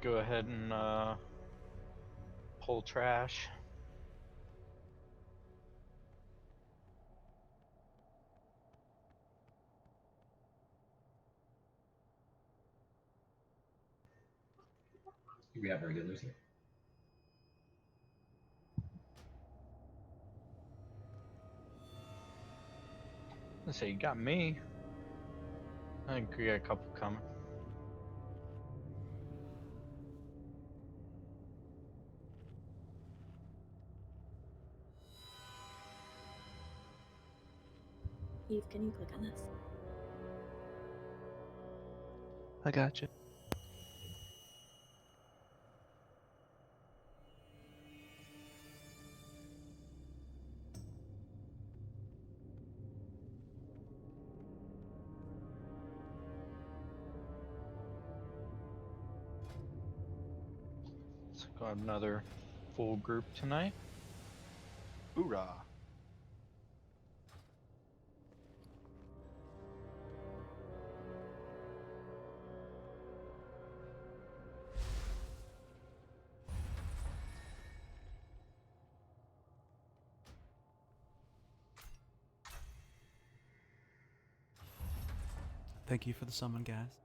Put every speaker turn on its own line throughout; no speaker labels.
Go ahead and pull trash.
We have regulars here.
Let's say you got me. I think we got a couple coming.
Eve, can you click on this?
I got you.
Let's go have another full group tonight.
Hoorah!
Thank you for the summon, guys.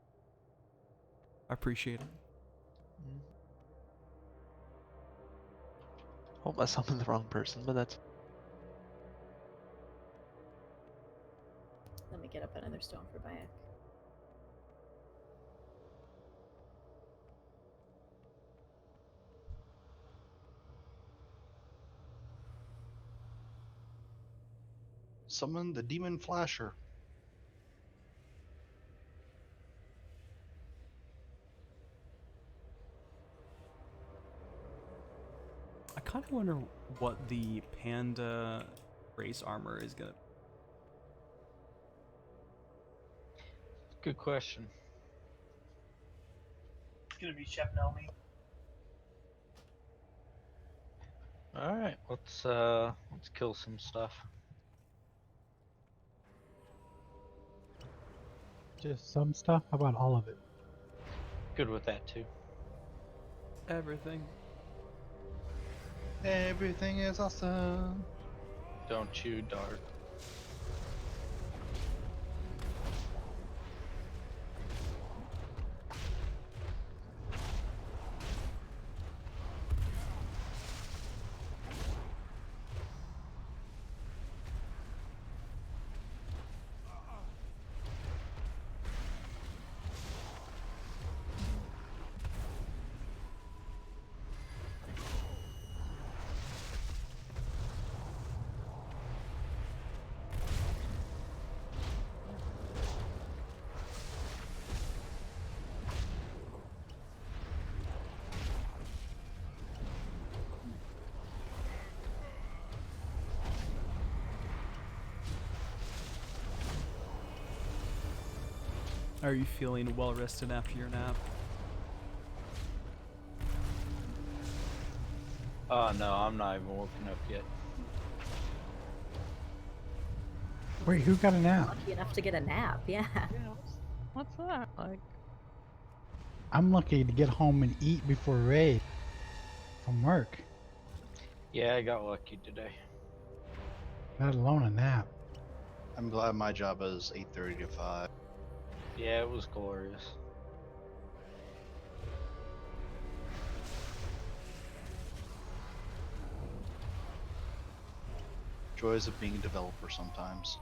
I appreciate it.
Hope I summoned the wrong person, but that's
Let me get up another stone for Bayek.
Summon the demon flasher.
I kind of wonder what the panda race armor is gonna.
Good question.
It's gonna be Chef Nomi.
All right, let's kill some stuff.
Just some stuff? How about all of it?
Good with that too.
Everything.
Everything is awesome.
Don't chew dart.
Are you feeling well rested after your nap?
Oh no, I'm not even woken up yet.
Wait, who got a nap?
Lucky enough to get a nap, yeah.
what's that like?
I'm lucky to get home and eat before raid from work,
Yeah, I got lucky today.
let alone a nap.
I'm glad my job is 8:30 to 5.
Yeah, it was glorious.
Joys of being a developer sometimes.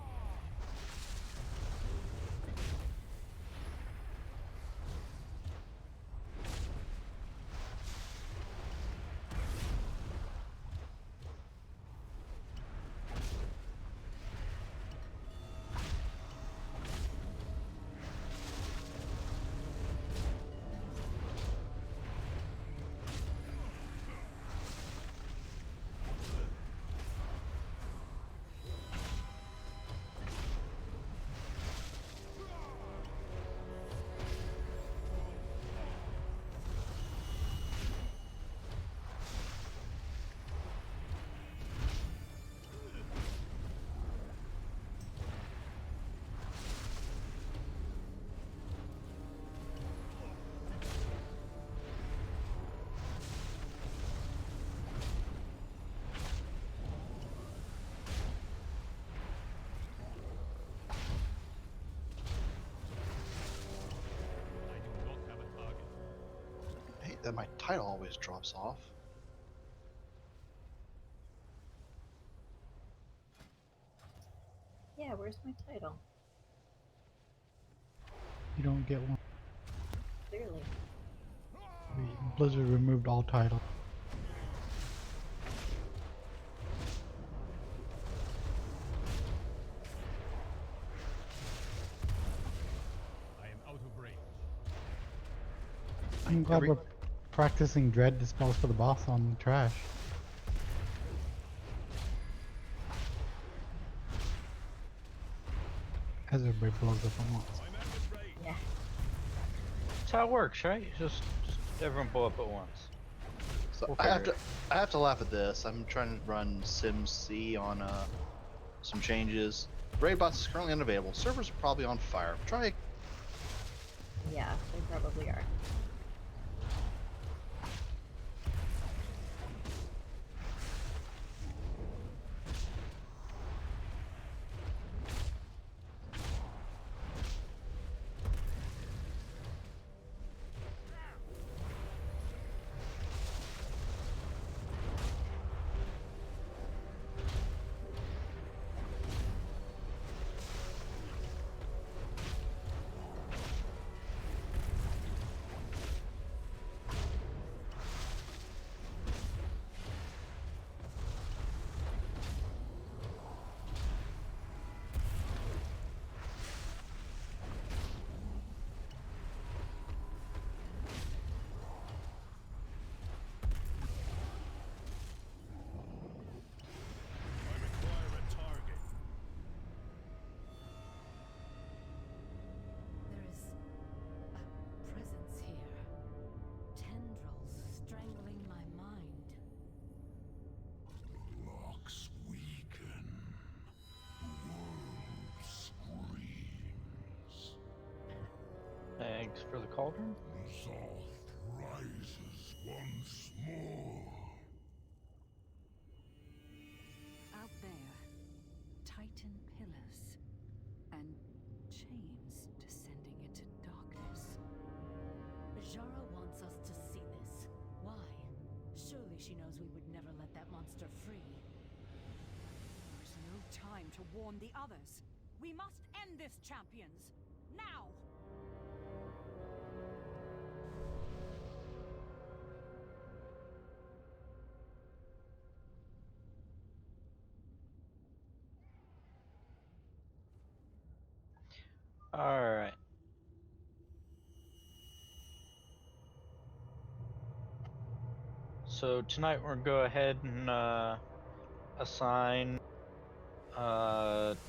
that my title always drops off.
Yeah, where's my title?
You don't get one.
Clearly.
Blizzard removed all titles.
I am out of range.
I'm glad we're practicing dread dispels for the boss on trash. As everybody blows up at once.
I'm at this range.
Yeah.
That's how it works, right? Just everyone blow up at once.
So
We'll
I have
figure
to I have to laugh at this. I'm trying to run SimC on some changes. Raid bots is currently unavailable. Servers are probably on fire. Try
Yeah, they probably are.
I require a target.
There is a presence here. Tendrils strangling my mind.
Blocks weaken. The world screams.
Thanks for the cauldron.
N'Zoth rises once more.
Out there, Titan pillars and chains descending into darkness. Azshara wants us to see this. Why? Surely she knows we would never let that monster free. There is no time to warn the others. We must end this, champions! Now!
Alright. So tonight we're gonna go ahead and assign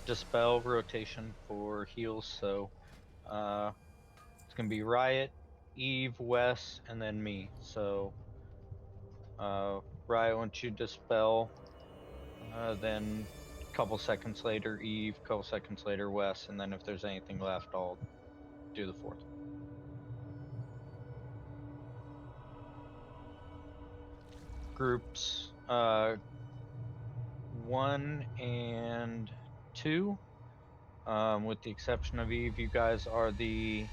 dispel rotation for heals. So it's gonna be Riot, Eve, Wes, and then me. So Riot, once you dispel, then a couple seconds later Eve, couple seconds later Wes, and then if there's anything left I'll do the fourth. Groups 1 and 2, with the exception of Eve, you guys are the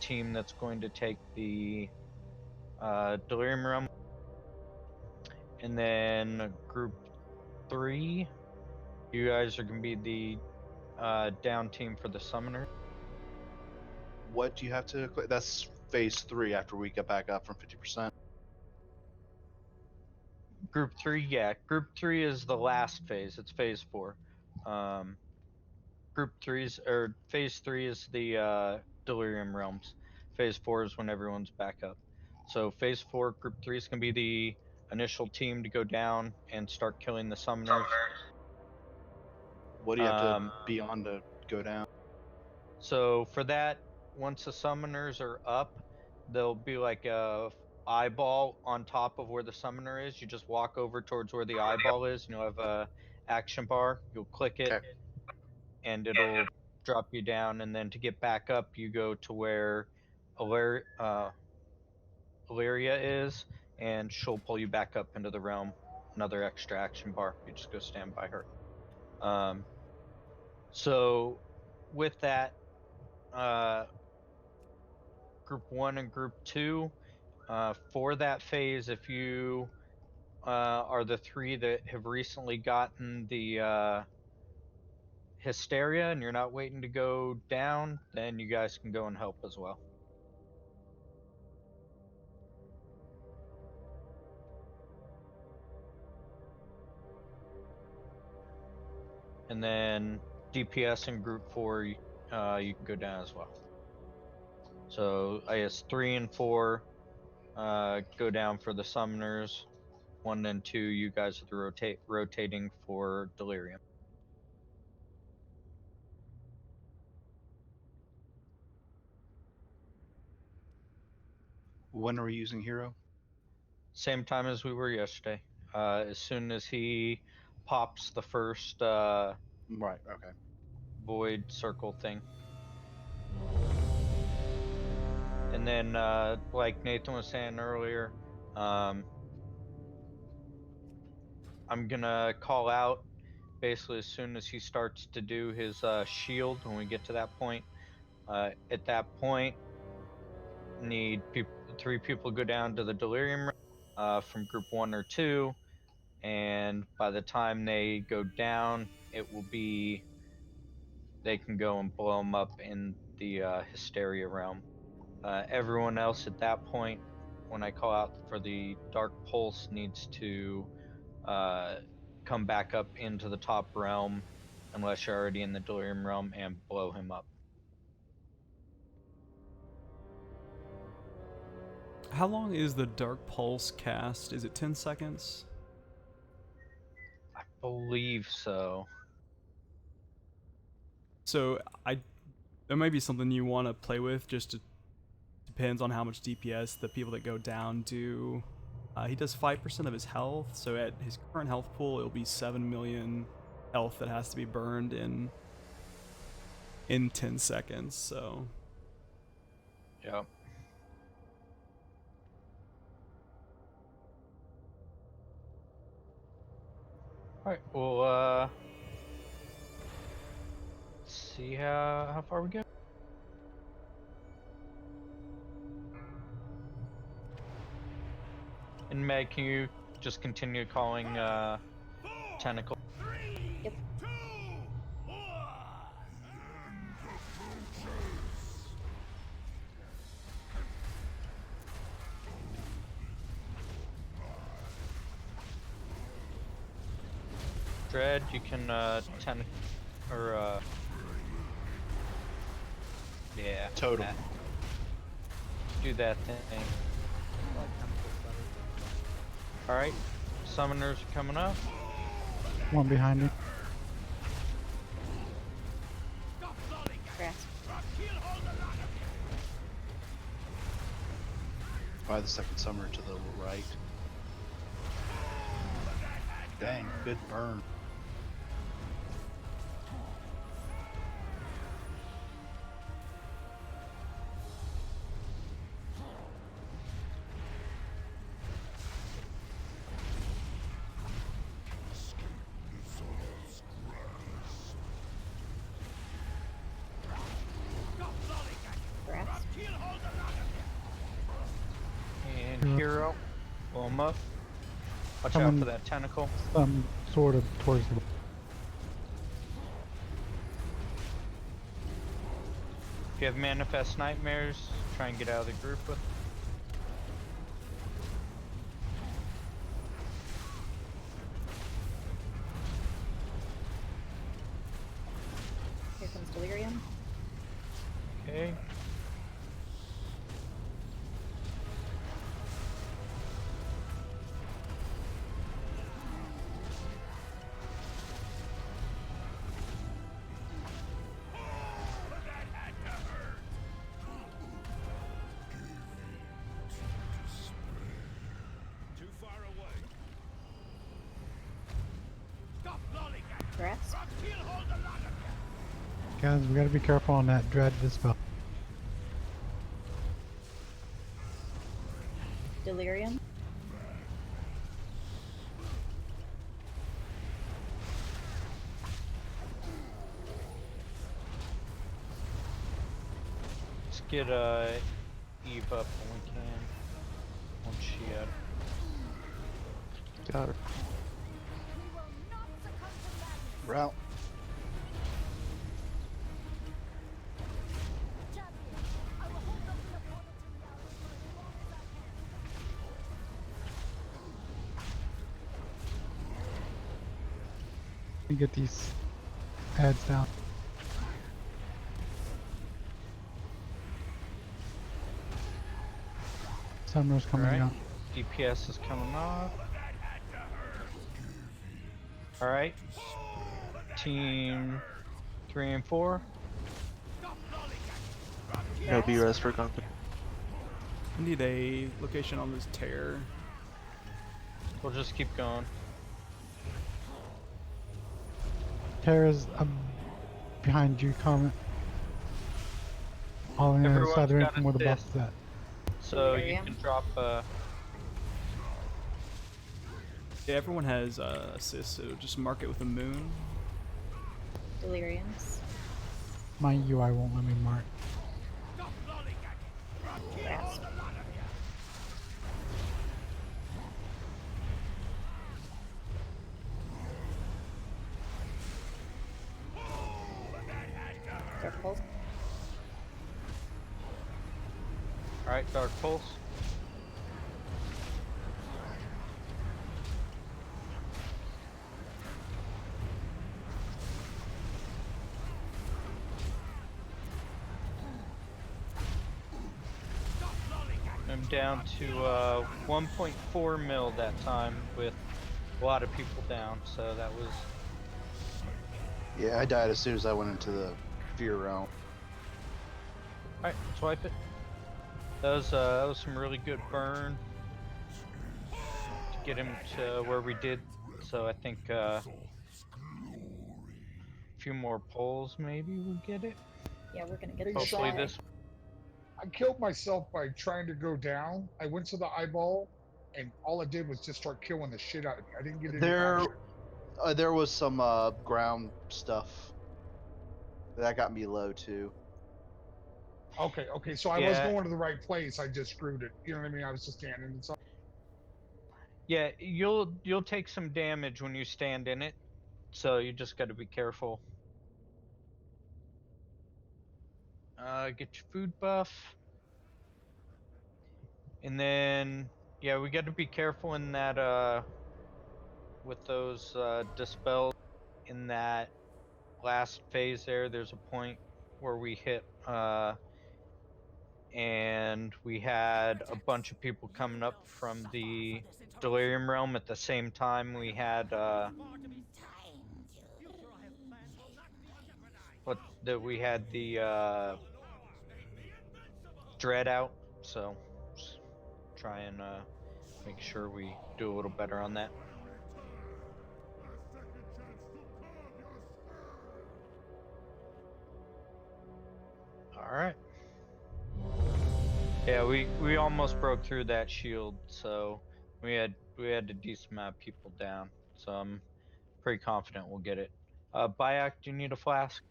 team that's going to take the Delirium Realm. And then group 3, you guys are going to be the down team for the Summoner.
what do you have to click? That's phase 3 after we get back up from 50%.
Group 3, yeah. Group 3 is the last phase. It's phase 4. Phase 3 is the Delirium Realms. Phase 4 is when everyone's back up. So phase 4, group 3 is gonna be the initial team to go down and start killing the summoners.
What do you have to be on to go down?
So for that, once the summoners are up, there'll be like a eyeball on top of where the summoner is. You just walk over towards where the eyeball is, and you'll have a action bar. You'll click it,
Okay.
and it'll drop you down. And then to get back up, you go to where Illyria is, and she'll pull you back up into the realm. Another extra action bar. You just go stand by her. So with that, group 1 and group 2, For that phase, if you are the 3 that have recently gotten the hysteria and you're not waiting to go down, then you guys can go and help as well. And then DPS in group 4, you can go down as well. So I guess 3 and 4 go down for the summoners. 1 and 2, you guys are the rotating for delirium.
When are we using hero?
Same time as we were yesterday. As soon as he pops the first
Right. Okay.
void circle thing. And then, like Nathan was saying earlier, I'm gonna call out basically as soon as he starts to do his shield when we get to that point. At that point, need 3 people go down to the delirium room, from group 1 or 2, and by the time they go down, it will be they can go and blow them up in the hysteria realm. Everyone else at that point, when I call out for the dark pulse, needs to come back up into the top realm unless you're already in the delirium realm and blow him up.
How long is the Dark Pulse cast? Is it 10 seconds?
I believe so.
So there might be something you want to play with. Just depends on how much DPS the people that go down do. He does 5% of his health, so at his current health pool, it'll be 7 million health that has to be burned in 10 seconds. So
Yep. Alright, well, let's see how far we go. And Meg, can you just continue calling tentacle?
Yep.
Dread, you can yeah,
Totem.
do that thing. Alright, summoners are coming up.
One behind me.
Grasp.
By the second summoner to the right. Dang, good burn.
Grasp.
And hero, blow him up. Watch out
Coming.
for that tentacle.
Sort of towards the.
If you have manifest nightmares, try and get out of the group with.
Here comes delirium.
Okay.
Too far away.
Grasp.
Guys, we gotta be careful on that dread dispel.
Delirium.
Let's get Eve up when we can.
Got her.
Route.
Let me get these ads down. Summer's coming
Alright.
up.
DPS is coming off. Alright. Team 3 and 4.
No BRS for Gunther.
I need a location on this tear.
We'll just keep going.
Tara's behind you, comment. All in the
Everyone's
side of the ring
got
from where the buff
assist.
is at.
So you
Delirium.
can drop
Yeah, everyone has assists, so just mark it with a moon.
Deliriums.
My UI won't let me mark.
Grasp. Dark Pulse.
Alright, Dark Pulse. I'm down to 1.4 mil that time with a lot of people down, so that was...
Yeah, I died as soon as I went into the fear realm.
Alright, let's wipe it. That was some really good burn to get him to where we did, so I think a few more pulls maybe we'll get it.
Yeah, we're gonna get
Hey,
this
Hopefully
guy.
this...
I killed myself by trying to go down. I went to the eyeball, and all I did was just start killing the shit out of me. I didn't get any action.
There was some ground stuff that got me low too.
Okay, so I was
Yeah.
going to the right place. I just screwed it. You know what I mean? I was just standing inside.
Yeah, you'll take some damage when you stand in it, so you just got to be careful. Get your food buff, and then yeah, we got to be careful in that with those dispels. In that last phase there, there's a point where we hit and we had a bunch of people coming up from the delirium realm at the same time. We had we had the dread out, so just try and make sure we do a little better on that. All right. Yeah, we almost broke through that shield, so we had a decent amount of people down. So I'm pretty confident we'll get it. Bayak, do you need a flask?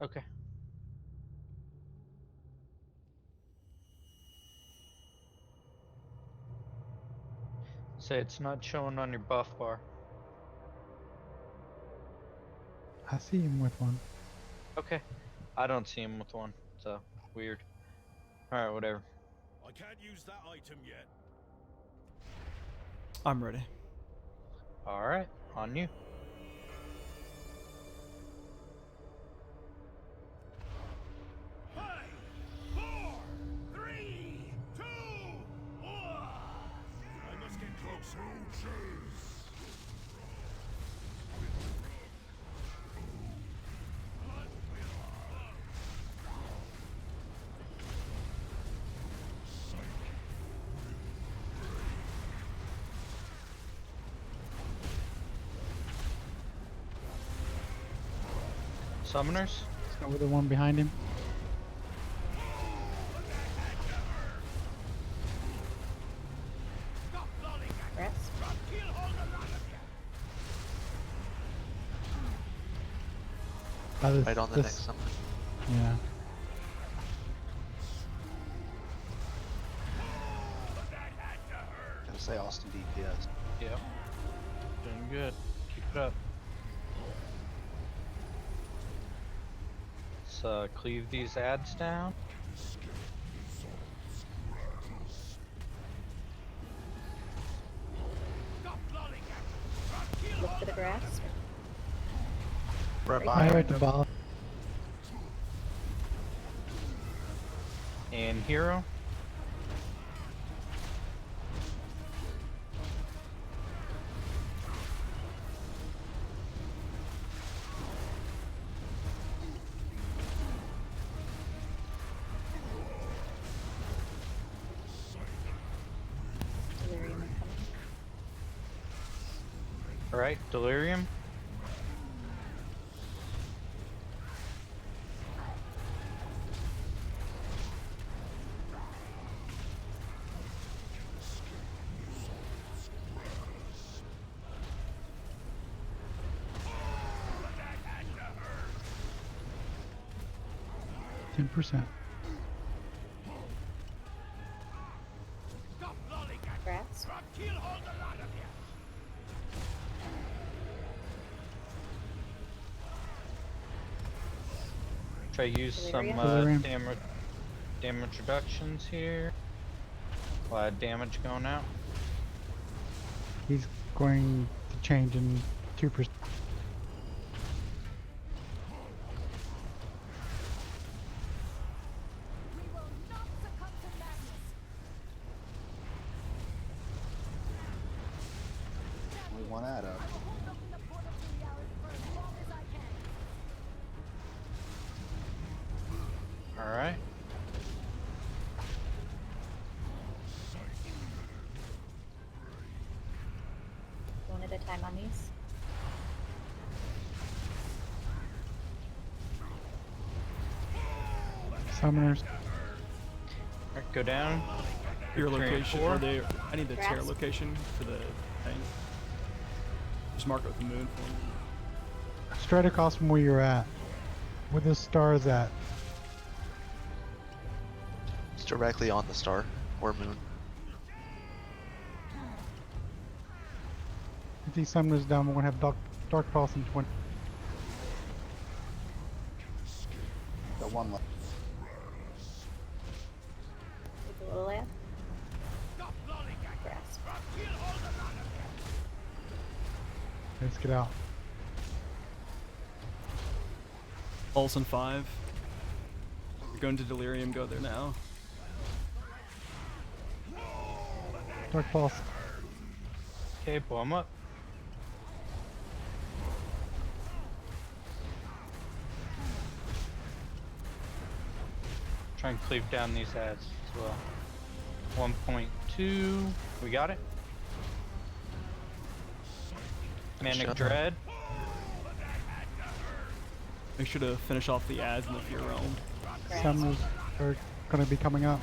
Okay. Say it's not showing on your buff bar.
I see him with one.
Okay. I don't see him with one, so weird. Alright, whatever.
I can't use that item yet.
I'm ready.
Alright, on you.
Five, 4, 3, 2, 1. I must get closer.
Summoners?
Over the one behind him.
Grasp.
This,
Right on the
this,
next summon.
Yeah.
DPS.
Yep. Doing good. Keep it up. Let's cleave these ads down.
Look for the grass.
Right
I
behind
right the
him.
ball.
And hero.
Delirium incoming.
Alright, delirium.
%.
Grass.
Try to use some
Delirium.
damage reductions here. A lot of damage going out.
He's going to change in 2%.
Only one ad up.
Alright.
One at a time on these.
Summoners.
Alright, go down.
Your
3 and
location,
4.
or they. I need the tear
Grass.
location for the thing. Just mark it with the moon for me.
Straight across from where you're at. Where the star is at.
It's directly on the star or moon.
If these summoners down, we're going to have Dark Pulse in 20.
Got one left.
With a little ad. Grass.
Let's get out.
Pulse in 5. You're going to delirium. Go there now.
Dark Pulse.
Okay, pull him up. Try and cleave down these ads as well. 1.2. We got it. Manic
Shut up.
Dread.
Make sure to finish off the ads in the fear realm.
Grass.
Summoners are going to be coming up.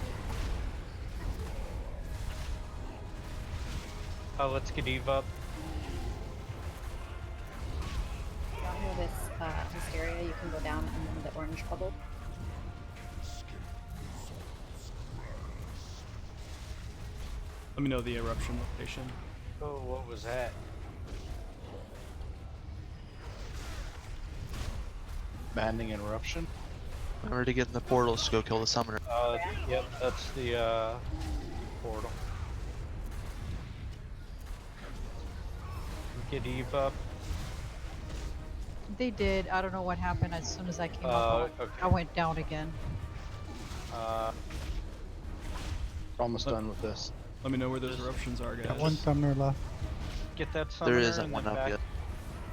Let's get Eve up.
Down here with Hysteria, you can go down and then the orange bubble.
Let me know the eruption location.
Oh, what was that?
Maddening interruption.
Remember to get in the portals to go kill the summoner.
Yep, that's the portal. Get Eve up.
They did. I don't know what happened. As soon as I came up,
Okay.
I went down again.
Almost done with this.
Let me know where those eruptions are, guys.
Got one summoner left.
Get that summoner
There isn't
and
one
then
up
back.
yet.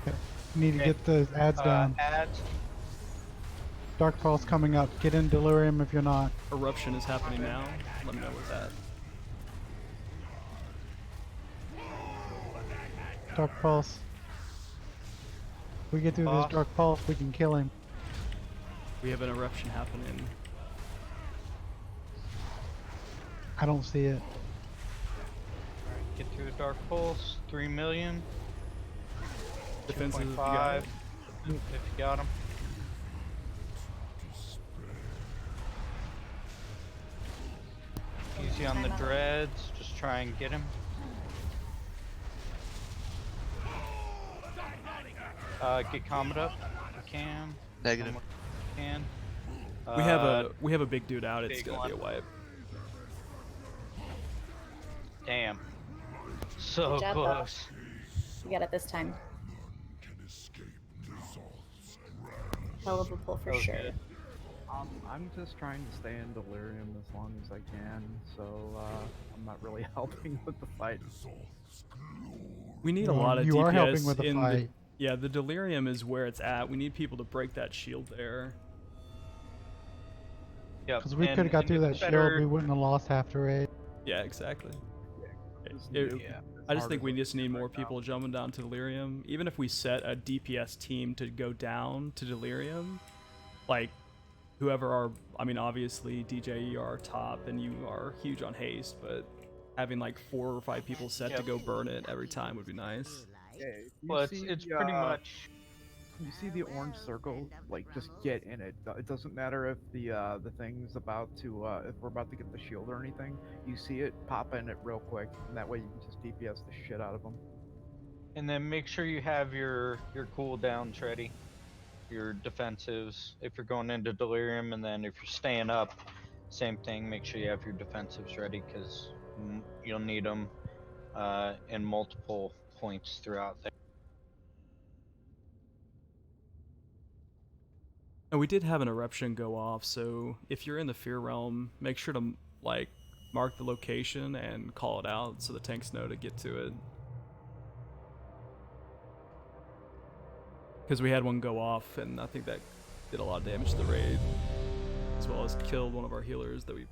Okay. Need to
Okay.
get the ads down.
Ads.
Dark Pulse coming up. Get in Delirium if you're not.
Eruption is happening now. Let me know what's that.
Dark Pulse. We get through
Boss.
this Dark Pulse, we can kill him.
We have an eruption happening.
I don't see it.
Alright, get through the Dark Pulse. 3 million.
Defensive. if you got
2.5.
it.
If you got him. Easy on the dreads. Just try and get him. Get Comet up if you can.
Negative.
Someone can.
We have a big dude out. It's
big
gonna
one.
be a wipe.
Damn. So
Good job, though.
close.
You got it this time. Hell of a pull for
That was
sure.
good.
I'm just trying to stay in delirium as long as I can, so I'm not really helping with the fight.
We need a
Well,
lot of
you
DPS
are helping with the
in
fight.
yeah, the delirium is where it's at. We need people to break that shield there.
Yep.
Because we could have got through that shield, we wouldn't have lost half the raid.
Yeah, exactly.
Just
It-
nuke
yeah.
as
I just
hard
think
as
we
I
just
can
need
right
more
now.
people jumping down to delirium. Even if we set a DPS team to go down to delirium, like whoever our, I mean, obviously DJ, you are top and you are huge on haste, but having like 4 or 5 people set to
Yep.
go burn it every time would be nice.
Yeah, if you
Well, it's
see
it's
the,
pretty much.
You see the orange circle? Like, just get in it. It doesn't matter if the thing's about to if we're about to get the shield or anything. You see it, pop in it real quick, and that way you can just DPS the shit out of them.
And then make sure you have your cooldowns ready, your defensives if you're going into delirium, and then if you're staying up, same thing. Make sure you have your defensives ready because you'll need them in multiple points throughout there.
And we did have an eruption go off, so if you're in the fear realm, make sure to like mark the location and call it out so the tanks know to get to it. Because we had one go off, and I think that did a lot of damage to the raid, as well as killed one of our healers that we.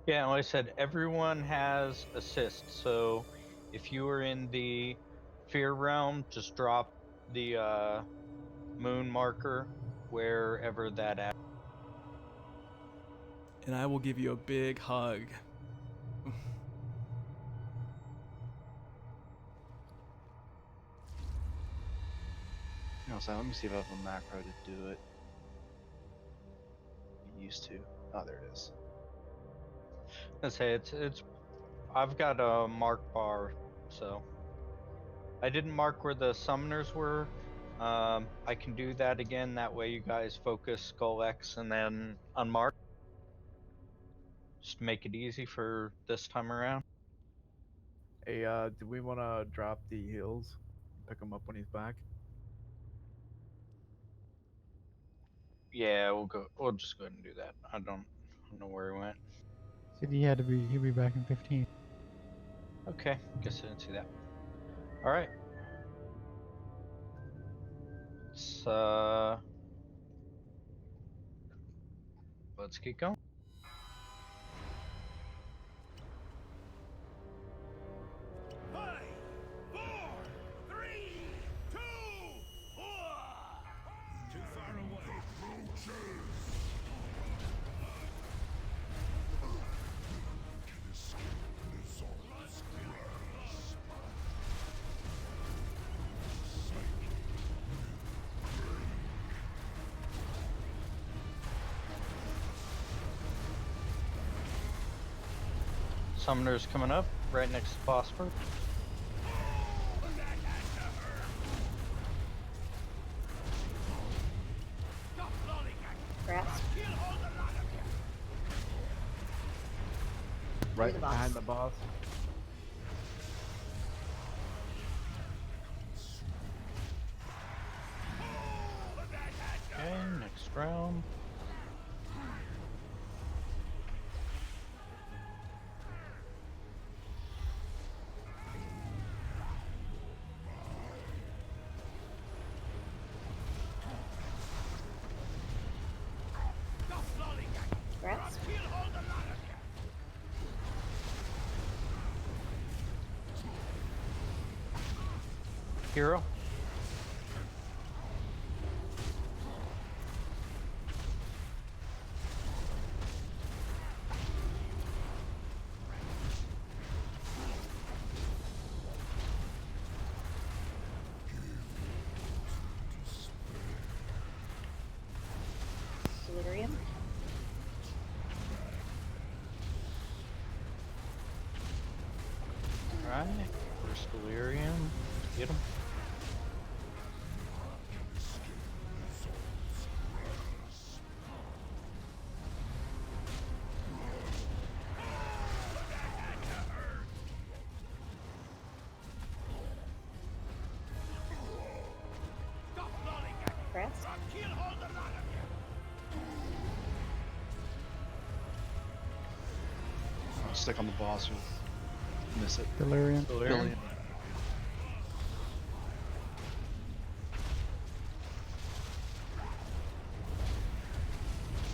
Yeah, and like I said, everyone has assist. So if you are in the fear realm, just drop the moon marker wherever that at.
And I will give you a big hug.
You know, so let me see if I have a macro to do it. Used to. Oh, there it is.
Let's say it's. I've got a mark bar, so I didn't mark where the summoners were. I can do that again. That way, you guys focus Skull X and then unmark. Just to make it easy for this time around.
Hey, do we want to drop the heals? Pick him up when he's back?
Yeah, we'll go. We'll just go ahead and do that. I don't know where he went.
Said he'd be back in 15.
Okay, guess I didn't see that. All right. Let's get going.
5, 4, 3, 2, 1. Too far away.
Summoner's coming up right next to Phosphor.
Grasp.
Right
the boss.
Behind the boss.
Okay, next round.
Grasp.
Hero.
Delirium.
Force Delirium. Get him.
Rest.
I'll stick on the boss. You'll miss it.
Delirium.
Delirium.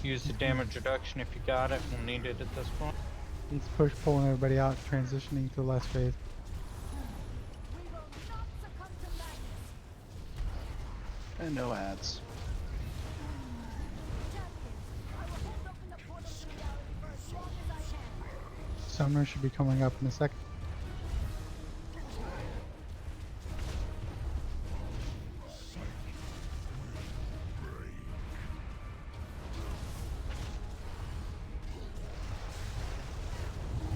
Use the damage reduction if you got it. We'll need it at this point.
He's push pulling everybody out, transitioning to the last phase.
And no ads.
Summoner should be coming up in a second.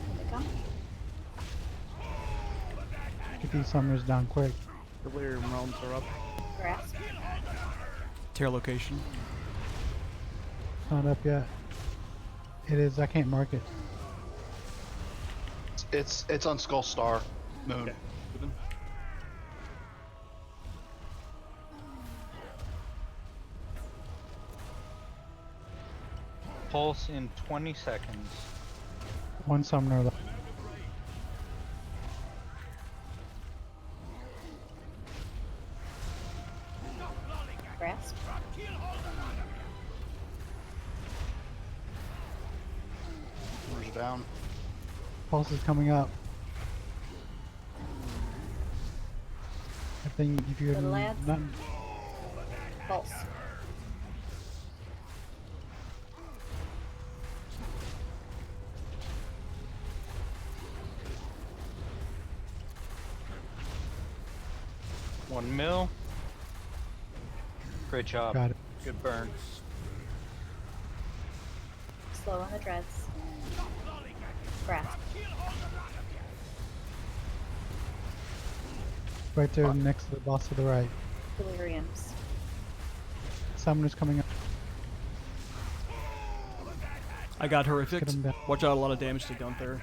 Here they come.
Get these summoners down quick.
Delirium realms are up.
Grasp.
Tear location.
It's not up yet. It is. I can't mark it.
It's on Skull Star Moon.
Okay. Moving.
Pulse in 20 seconds.
One summoner left.
Grasp.
Where's down?
Pulse is coming up. I think if you're
Little lads.
not
Pulse.
One mil. Great job.
got it.
Good burn.
Slow on the dreads. Grasp.
Right there next to the boss to the right.
Deliriums.
Summoner's coming up.
I got horrific.
Get him down.
Watch out, a lot of damage to Gunther.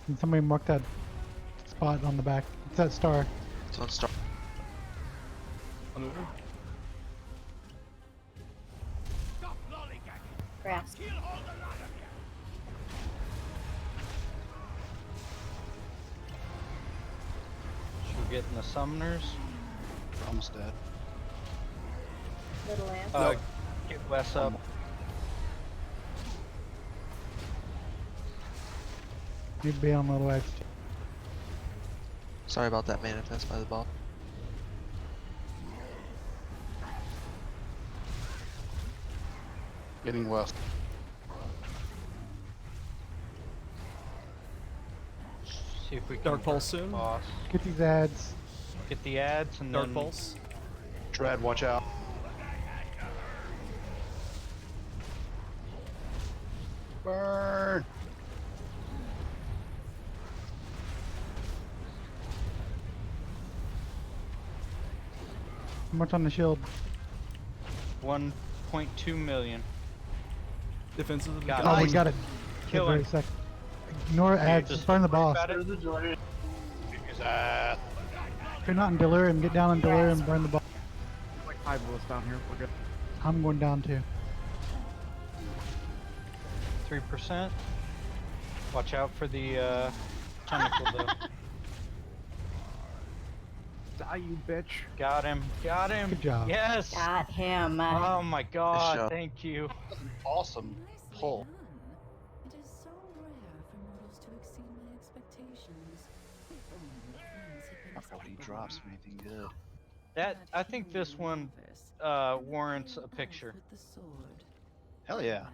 Can somebody mark that spot on the back? It's that star.
It's on star.
I'm moving.
Grasp.
Should we get in the summoners?
Almost dead.
Little lads.
Get Wes up.
You'd be on little edge.
Sorry about that manifest by the ball.
Getting west.
See if we can
Dark Pulse
burn the
soon.
boss.
Get these ads.
Get the ads and
Dark
then
Pulse.
Dread, watch out. Burn!
How much on the shield?
1.2 million.
Defensive.
Got
Oh,
it.
we got it.
Kill
Wait
him.
a sec. Ignore ads. Just burn the boss.
Got it?
His ass.
If you're not in delirium, get down in delirium. Burn the boss.
Like 5 of us down here. We're good.
I'm going down too.
3%. Watch out for the tentacle though.
Die, you bitch.
Got him. Got him.
Good job.
Yes.
Got him.
Oh my god.
job.
Thank you.
Awesome
Nicely
pull.
done. It is so rare for mortals to exceed my expectations. If only friends had been
I forgot what he
as
drops
stubborn.
anything good.
That
That
I think this
human
one
novice
warrants a
fell off
picture.
with the sword.
Hell yeah.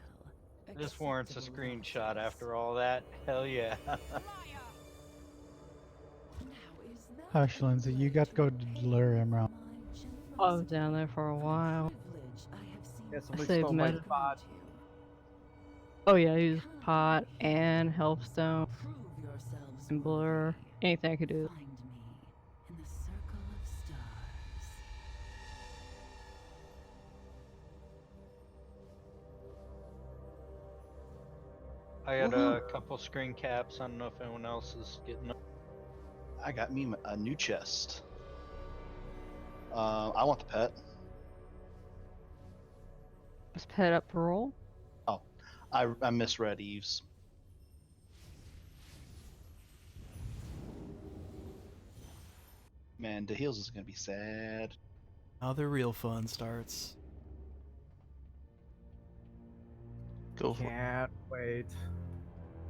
Well,
This warrants a
acceptable
screenshot
nonsense.
after all that. Hell yeah.
Now, is that
Hush, Lindsay. You got to go to delirium round.
I was down there for a while.
Yeah,
I
somebody
saved
stole my
meta.
spot.
Oh yeah, use pot and healthstone
Prove yourselves
and blur.
worthy.
Anything I could do.
Find me in the circle of stars.
I had a couple screen caps. I don't know if anyone else is getting them.
I got me a new chest. I want the pet.
Is pet up for roll?
Oh, I misread Eve's. Man, the heels is gonna be sad.
Now the real fun starts.
Go for it.
Can't wait.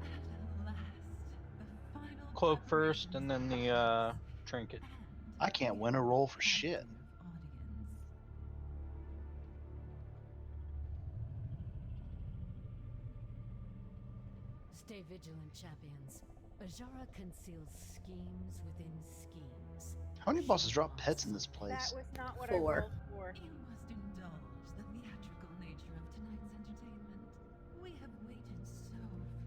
At last, the final
Cloak
preparation
first, and then the trinket.
I can't win a roll for shit.
audience. Stay vigilant, champions. Azshara conceals schemes within schemes.
How many bosses drop pets in this place?
That was not what
4.
I rolled for.
You must indulge the theatrical nature of tonight's entertainment. We have waited so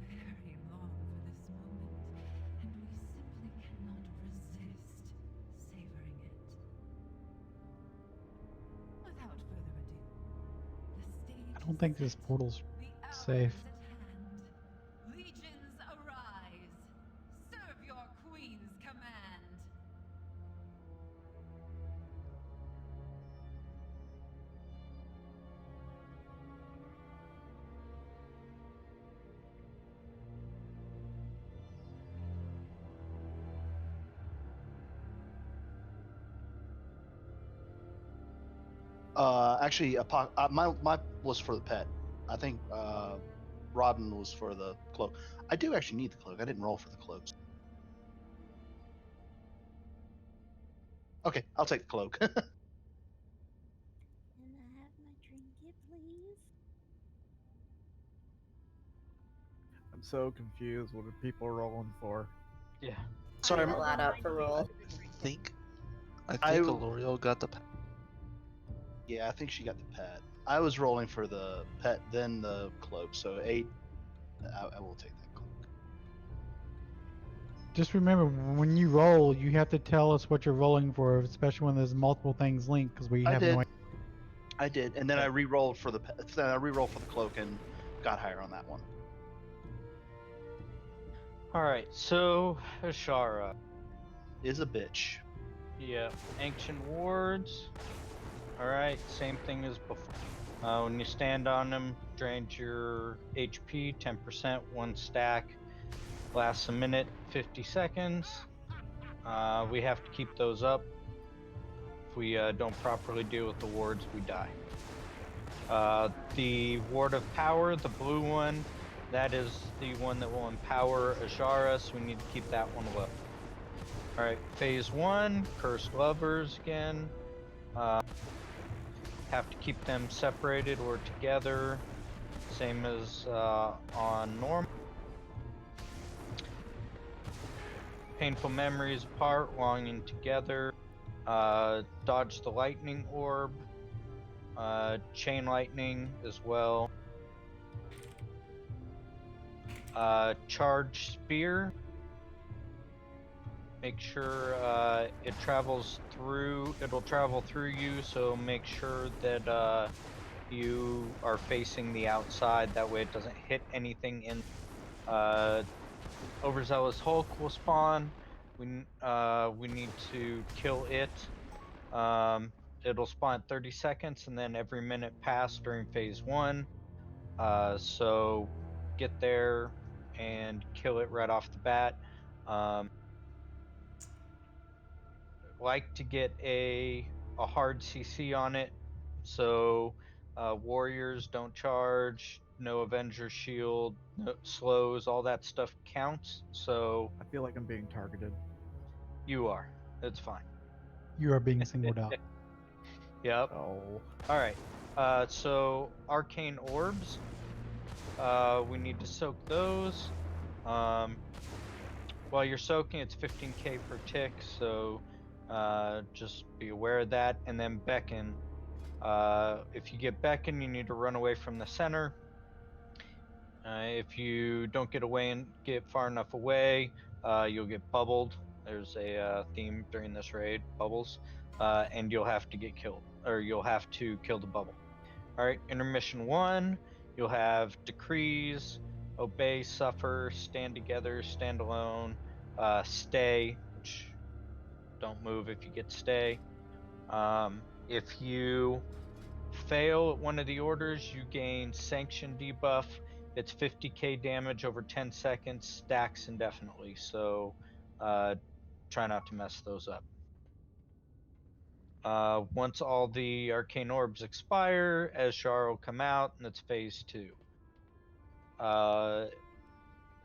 very long for this moment, and we simply cannot resist savoring it. Without further ado, the stage
I don't think this portal's
the hour
safe.
is at hand. Legions arise. Serve your queen's command.
Actually, my was for the pet. I think Robin was for the cloak. I do actually need the cloak. I didn't roll for the cloaks. Okay, I'll take the cloak.
Can I have my trinket, please?
I'm so confused. What are people rolling for?
Yeah.
Sorry,
A lot up for roll.
I think Alorio got the pet.
Yeah, I think she got the pet. I was rolling for the pet, then the cloak. So 8. I will take that cloak.
Just remember, when you roll, you have to tell us what you're rolling for, especially when there's multiple things linked, because we have no idea.
I did, and then I re-rolled for the pet. Then I re-rolled for the cloak and got higher on that one.
All right. So Azshara.
Is a bitch.
Yeah. Ancient wards. All right. Same thing as before. When you stand on them, drains your HP 10%, 1 stack. Lasts a minute, 50 seconds. We have to keep those up. If we don't properly deal with the wards, we die. The Ward of Power, the blue one, that is the one that will empower Azshara, so we need to keep that one low. Alright, phase 1, Cursed Lovers again. Have to keep them separated or together, same as on normal. Painful Memories apart, longing together. Dodge the Lightning Orb. Chain Lightning as well. Charge Spear. Make sure it travels through. It'll travel through you, so make sure that you are facing the outside. That way, it doesn't hit anything in. Overzealous Hulk will spawn. We need to kill it. It'll spawn 30 seconds, and then every minute passed during phase 1. So get there and kill it right off the bat. Like to get a hard CC on it, so warriors don't charge, no Avenger shield, no slows, all that stuff counts. So
I feel like I'm being targeted.
you are. It's fine.
You are being singled out.
Yep.
Oh.
All right. So arcane orbs. We need to soak those. While you're soaking, it's 15k per tick, so just be aware of that. And then beckon. If you get beckon, you need to run away from the center. If you don't get away and get far enough away, you'll get bubbled. There's a theme during this raid, bubbles, and you'll have to get killed, or you'll have to kill the bubble. All right, intermission 1, you'll have decrees, obey, suffer, stand together, stand alone, stay, which don't move if you get stay. If you fail at one of the orders, you gain sanction debuff. It's 50k damage over 10 seconds, stacks indefinitely, so try not to mess those up. Once all the arcane orbs expire, Azshara will come out, and it's phase 2.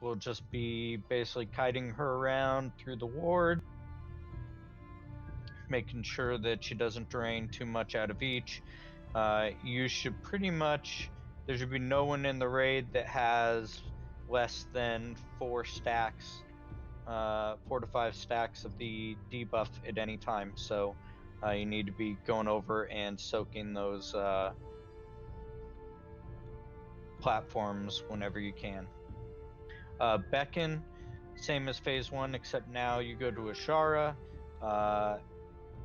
We'll just be basically kiting her around through the ward, making sure that she doesn't drain too much out of each. You should pretty much, there should be no one in the raid that has less than 4 stacks, 4 to 5 stacks of the debuff at any time. So you need to be going over and soaking those platforms whenever you can. Beckon, same as phase 1, except now you go to Azshara.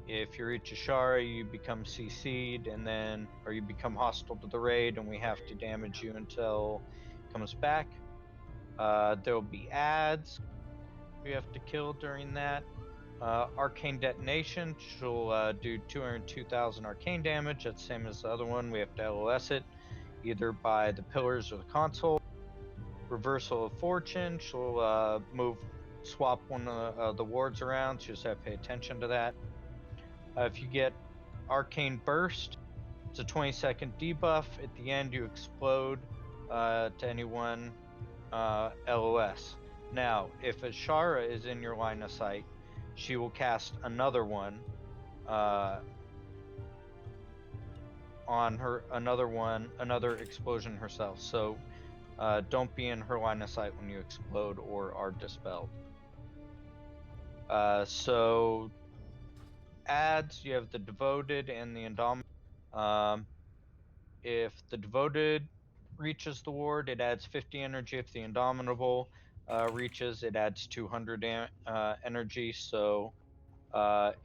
If you reach Azshara, you become CC'd, and then, or you become hostile to the raid, and we have to damage you until it comes back. There will be ads we have to kill during that. Arcane detonation, she'll do 202,000 arcane damage. That's the same as the other one. We have to LOS it, either by the pillars or the console. Reversal of fortune, she'll swap one of the wards around, so you just have to pay attention to that. If you get Arcane Burst, it's a 20-second debuff. At the end, you explode to anyone LOS. Now, if Azshara is in your line of sight, she will cast another one on her, another explosion herself. So don't be in her line of sight when you explode or are dispelled. So ads, you have the Devoted and the Indomitable. If the Devoted reaches the ward, it adds 50 energy. If the Indomitable reaches, it adds 200 energy. So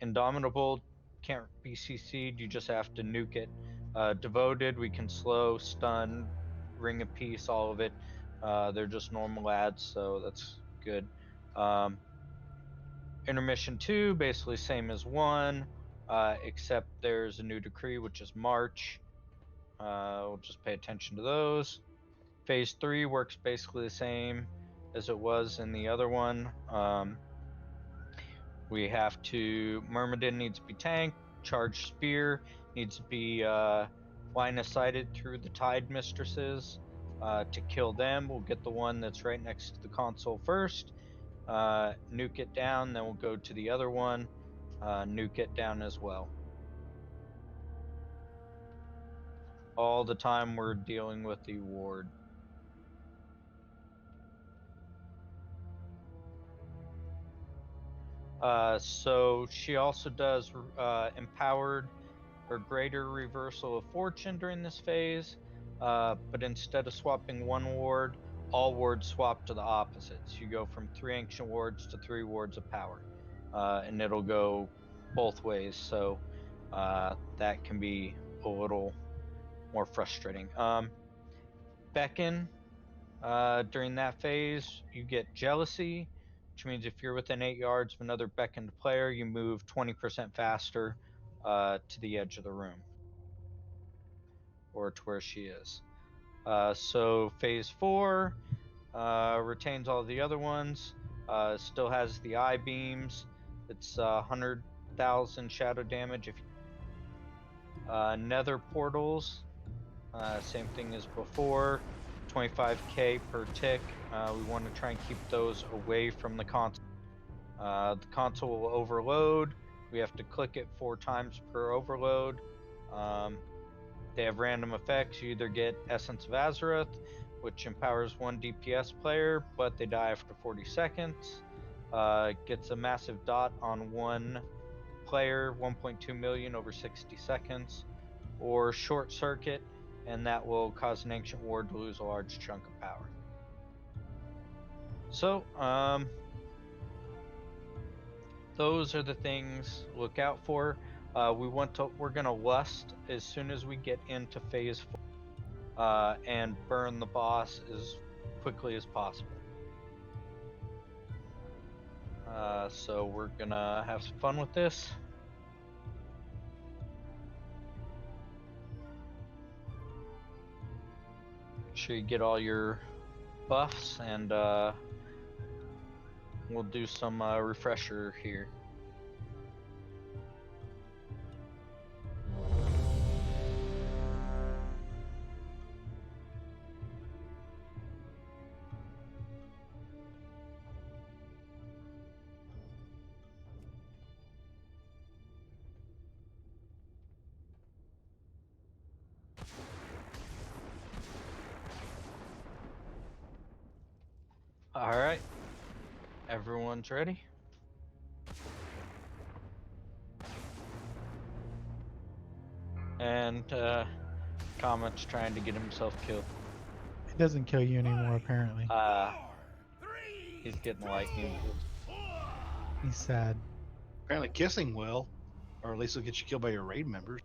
Indomitable can't be CC'd, you just have to nuke it. Devoted, we can slow, stun, Ring of Peace, all of it. They're just normal ads, so that's good. Intermission 2, basically same as 1, except there's a new decree, which is March. We'll just pay attention to those. Phase 3 works basically the same as it was in the other one. We have to, Myrmidon needs to be tanked, Charged Spear needs to be line of sighted through the Tide Mistresses to kill them. We'll get the one that's right next to the console first, nuke it down, then we'll go to the other one, nuke it down as well. All the time we're dealing with the ward. So she also does empowered or greater reversal of fortune during this phase, but instead of swapping one ward, all wards swap to the opposites. You go from 3 ancient wards to 3 wards of power, and it'll go both ways, so that can be a little more frustrating. Beckon, during that phase, you get Jealousy, which means if you're within 8 yards of another beckoned player, you move 20% faster to the edge of the room, or to where she is. So phase 4 retains all the other ones, still has the eye beams. It's 100,000 shadow damage. Nether portals, same thing as before, 25k per tick. We want to try and keep those away from the console. The console will overload. We have to click it 4 times per overload. They have random effects. You either get Essence of Azeroth, which empowers 1 DPS player, but they die after 40 seconds. Gets a massive dot on 1 player, 1.2 million over 60 seconds. Or Short Circuit, and that will cause an ancient ward to lose a large chunk of power. So, those are the things to look out for. We're gonna lust as soon as we get into phase 4, and burn the boss as quickly as possible. So we're gonna have some fun with this. Make sure you get all your buffs, and we'll do some refresher here. Alright, everyone's ready? And Comet's trying to get himself killed.
It doesn't kill you anymore, apparently.
He's getting lightning.
He's sad.
Apparently kissing will, or at least it'll get you killed by your raid members.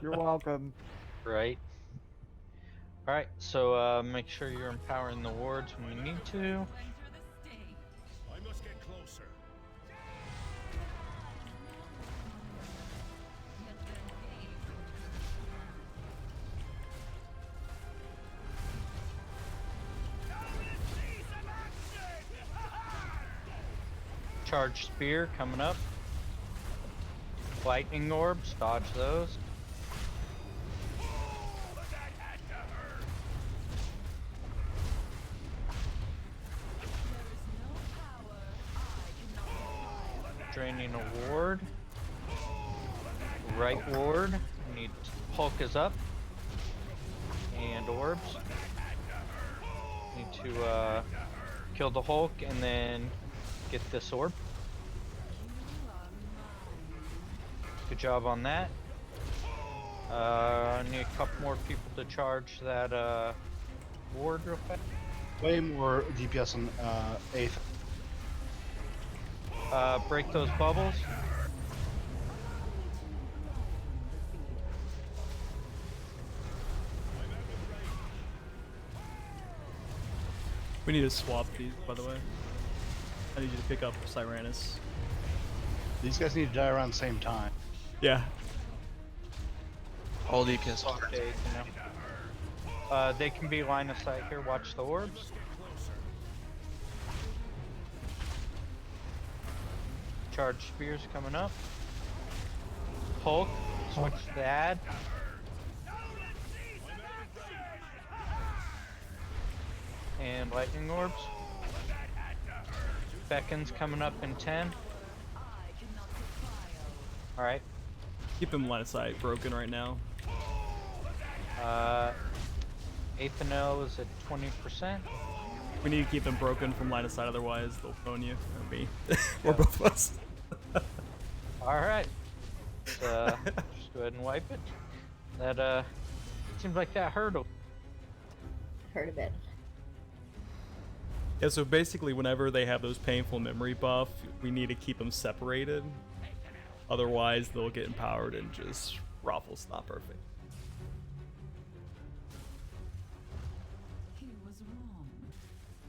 You're welcome.
Right. Alright, so make sure you're empowering the wards when you need to.
I must get closer.
Charge spear coming up. Lightning orbs, dodge those. Draining a ward. Right ward. Need Hulk is up. And orbs. Need to kill the Hulk and then get this orb. Good job on that. I need a couple more people to charge that ward real fast.
Way more DPS on 8th.
Break those bubbles.
We need to swap these, by the way. I need you to pick up Cyranus.
These guys need to die around the same time.
Yeah.
All DPS.
Okay, you know. They can be line of sight here. Watch the orbs. Charge spears coming up. Hulk, switch to add. And lightning orbs. Beckon's coming up in 10. Alright.
Keep him line of sight broken right now.
Athanel is at 20%.
We need to keep him broken from line of sight, otherwise they'll phone you or me. Or both of us.
Alright. Just go ahead and wipe it. That seems like that hurt.
Hurt a bit.
Yeah, so basically whenever they have those painful memory buff, we need to keep them separated. Otherwise they'll get empowered and just Raffle's not perfect.
He was wrong.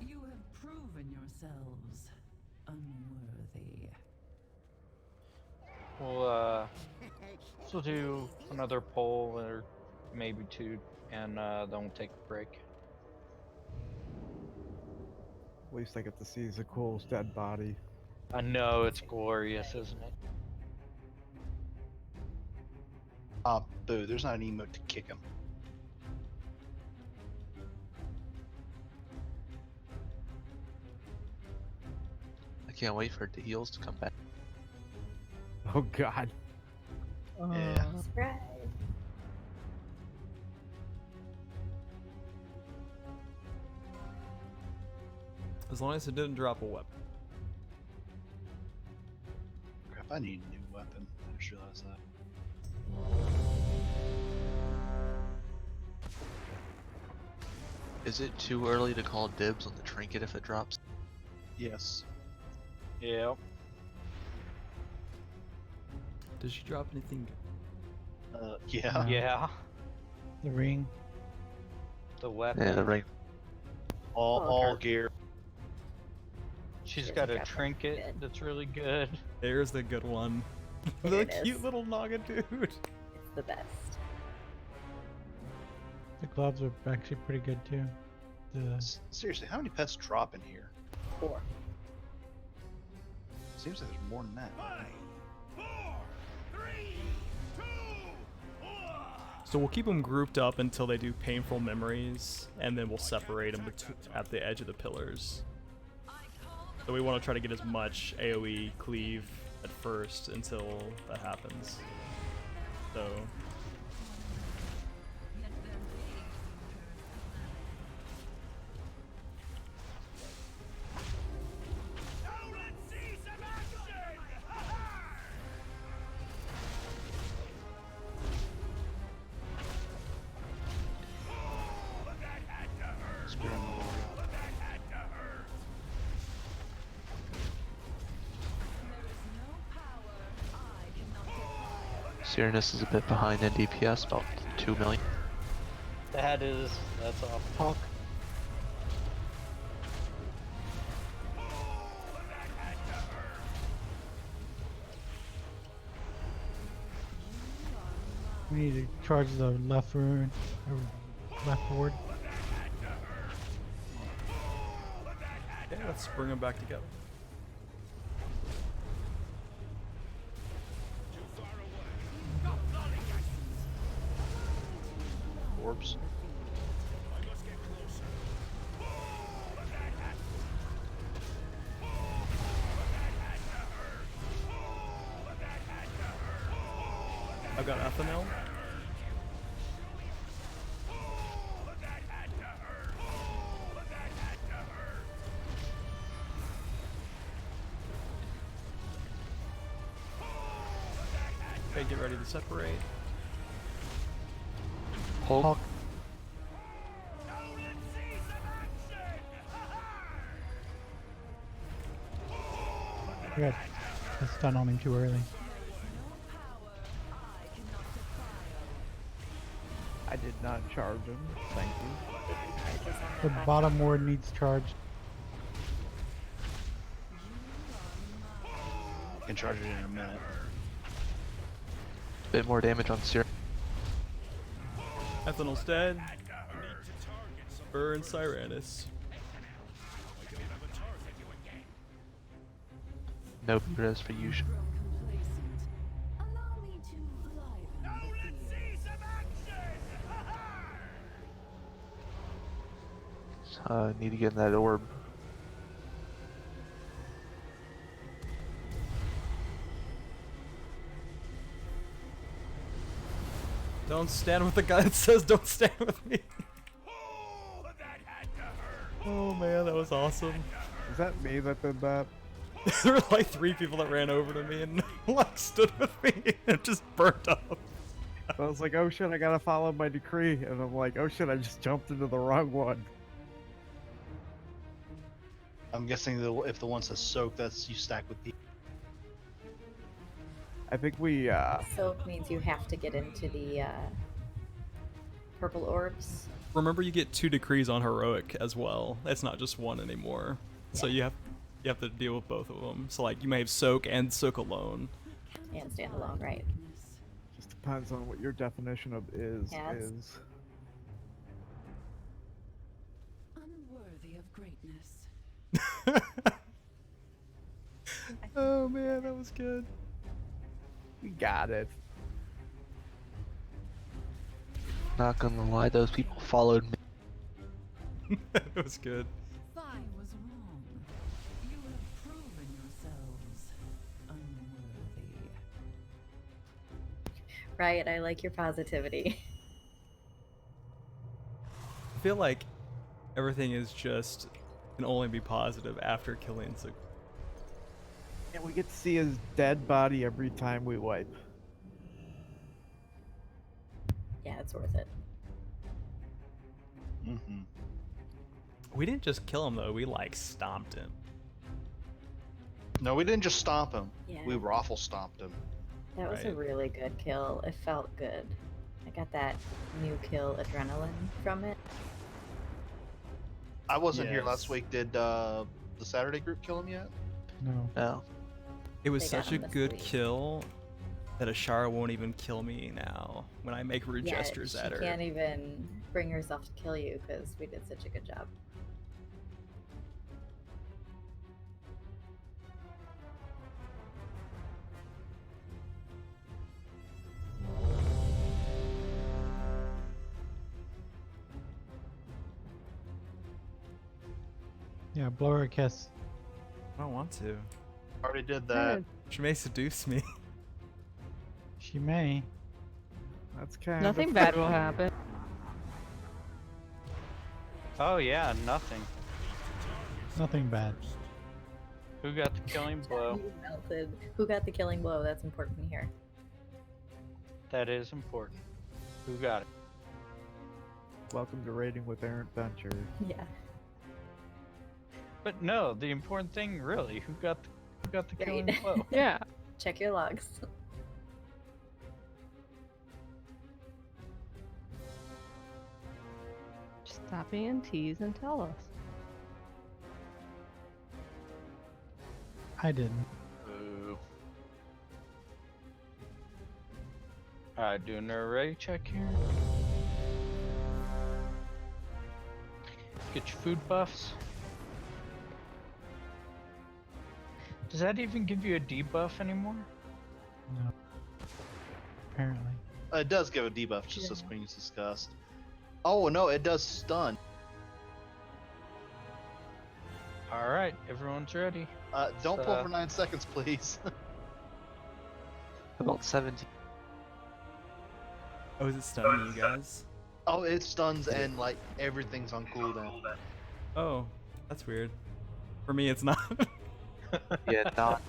You have proven yourselves unworthy.
We'll do another poll or maybe two, and then we'll take a break.
At least I get to see Za'qul's dead body.
I know, it's glorious, isn't it?
Boo, there's not an emote to kick him.
I can't wait for the heals to come back.
Oh god.
Yeah.
Surprise.
As long as it didn't drop a weapon.
Crap, I need a new weapon. I just realized that.
Is it too early to call dibs on the trinket if it drops?
Yes.
Yep.
Does she drop anything?
Yeah.
No.
Yeah.
The ring.
The weapon.
Yeah, the ring.
All gear.
She's
Doesn't
got a
drop anything
trinket
good.
that's really good.
There's the good one.
There
The
it is.
cute little Naga dude.
It's the best.
The gloves are actually pretty good too. The
Seriously, how many pets drop in here?
4.
Seems like there's more than that.
5, 4, 3, 2, 1.
So we'll keep them grouped up until they do painful memories, and then we'll separate them at the edge of the pillars. So we want to try to get as much AoE cleave at first until that happens. So
Now let's see some action! Oh, that had to hurt!
Spear on the wall.
Oh, that had to hurt!
Serenus is a bit behind in DPS, about 2 million.
That's awful.
Hawk. We need to charge the left rune, or left ward.
yeah, let's bring them back together.
Orbs.
I must get closer. Oh, that had
I've got Ethanol. Okay, get ready to separate.
Hulk.
I got a stun on him too early.
I did not charge him. Thank you.
The bottom ward needs charged.
I can charge it in a minute.
Bit more damage on Serenus.
Ethanol's dead. Burn Cyranus.
No res for you. Need to get in that orb.
Don't stand with the guy that says don't stand with me. Oh man, that was awesome.
Is that me that did that?
There were like 3 people that ran over to me and like stood with me and just burnt up.
I was like, oh shit, I gotta follow my decree. And I'm like, oh shit, I just jumped into the wrong one.
I'm guessing if the one says soak, that's you stack with people.
I think we,
Soak means you have to get into the purple orbs.
Remember, you get 2 decrees on heroic as well. It's not just one anymore. So you have to deal with both of them. So like you may have soak and soak alone.
And stand alone, right?
just depends on what your definition of is.
Unworthy of greatness.
Oh man, that was good.
We got it.
Not gonna lie, those people followed me.
That was good.
I was wrong. You have proven yourselves unworthy.
Right, I like your positivity.
I feel like everything is just can only be positive after killing Za'qul.
And we get to see his dead body every time we wipe.
Yeah, it's worth it.
Mm-hmm.
We didn't just kill him though, we like stomped him.
No, we didn't just stomp him.
Yeah.
We raffle stomped him.
That was a
Right.
really good kill. It felt good. I got that new kill adrenaline from it.
I wasn't here
Yes.
last week. Did the Saturday group kill him yet?
No.
No.
It was
They got
such a
him this
good
week.
kill that Azshara won't even kill me now when I make rude
Yeah,
gestures at
she
her.
can't even bring herself to kill you because we did such a good job.
Yeah, blow her a kiss.
I don't want to.
Already did that.
She may seduce me.
She may.
That's kind
Nothing
of
bad will happen.
Oh yeah, nothing.
Nothing bad.
Who got the killing blow?
You melted. Who got the killing blow? That's important here.
That is important. Who got it?
Welcome to Raiding with Errant Venture.
Yeah.
But no, the important thing really, who got the killing
Right.
blow?
Yeah.
Check your logs.
Stop being tease and tell us.
I didn't.
Boo. Alright, doing a ready check here. Get your food buffs. Does that even give you a debuff anymore?
No. Apparently.
It does give a debuff, just as
Yeah.
Queen's discussed. Oh no, it does stun.
Alright, everyone's ready.
Don't pull
Uh,
for 9 seconds, please.
About 17.
Oh, is it stunning you guys?
Oh, it stuns and like everything's on cooldown.
Oh, that's weird. For me, it's not.
Yeah, not.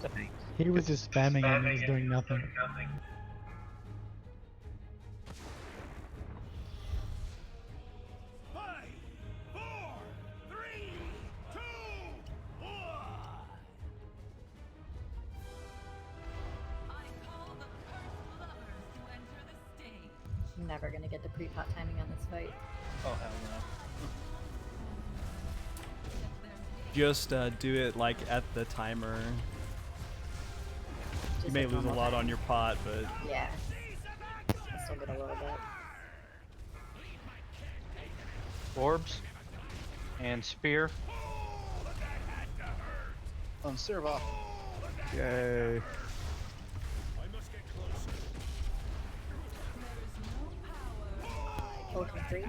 He was just spamming it and he was doing nothing.
5, 4, 3, 2, 1.
I call the cursed lovers to enter the stage.
I'm never gonna get the pre-pot timing on this fight.
Oh hell no.
Just do it like at the timer. You
Just
may
like
lose a
normal
lot
time.
on your pot, but
Yeah. I'll still get a little bit.
Orbs and spear.
On Serva.
Yay.
I must get closer.
Hulk and 3.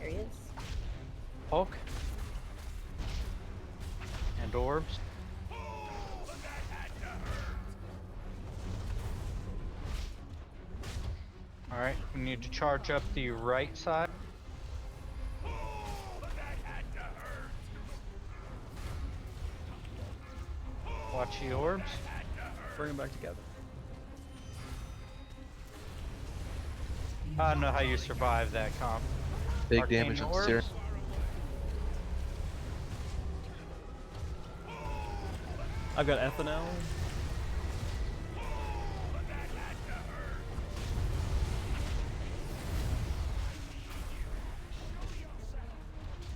There he is.
Hulk. And orbs. Alright, we need to charge up the right side. Watch the orbs.
bring them back together.
I don't know how you survive that comp.
Big
Arcane
damage on
orbs.
Seer.
I've got ethanol.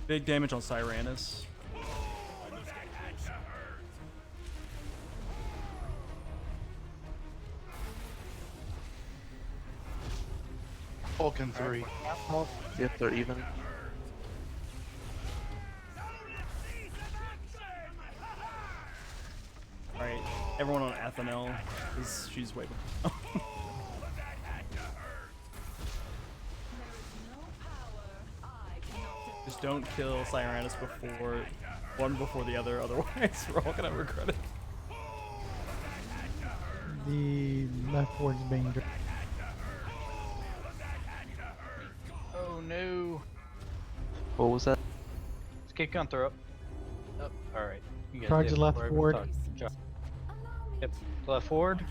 Big damage on Cyranus.
Vulcan 3.
If they're even.
Alright, everyone on ethanol, because she's way behind. Just don't kill Cyranus before one before the other, otherwise we're all gonna regret it.
The left ward's being dr-
Oh no.
What was that?
Let's get Gunther up. Up. Alright. You guys
Charge
did
the left
before I even
forward.
talked. Good job. Yep. Left forward.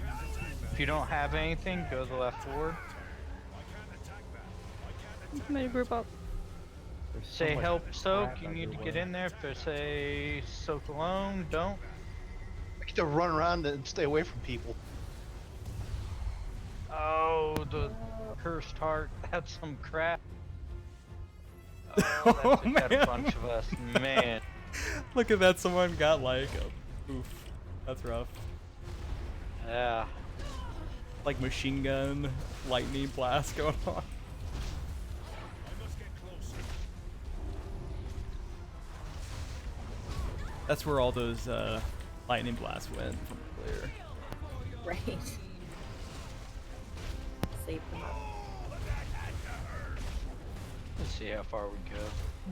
If you don't have anything, go to the left forward.
Somebody group up.
There's so
Say
much
help soak,
crap
you need to get
everywhere.
in there. If they say soak alone, don't.
I get to run around and stay away from people.
Oh, the cursed heart. That's some crap.
Oh,
that took out a
man.
bunch of us. Man.
Look at that, someone got like oof. That's rough.
Yeah.
Like machine gun, lightning blast going on.
I must get closer.
That's where all those lightning blasts went from earlier.
Right. Save them up.
Let's see how far we go.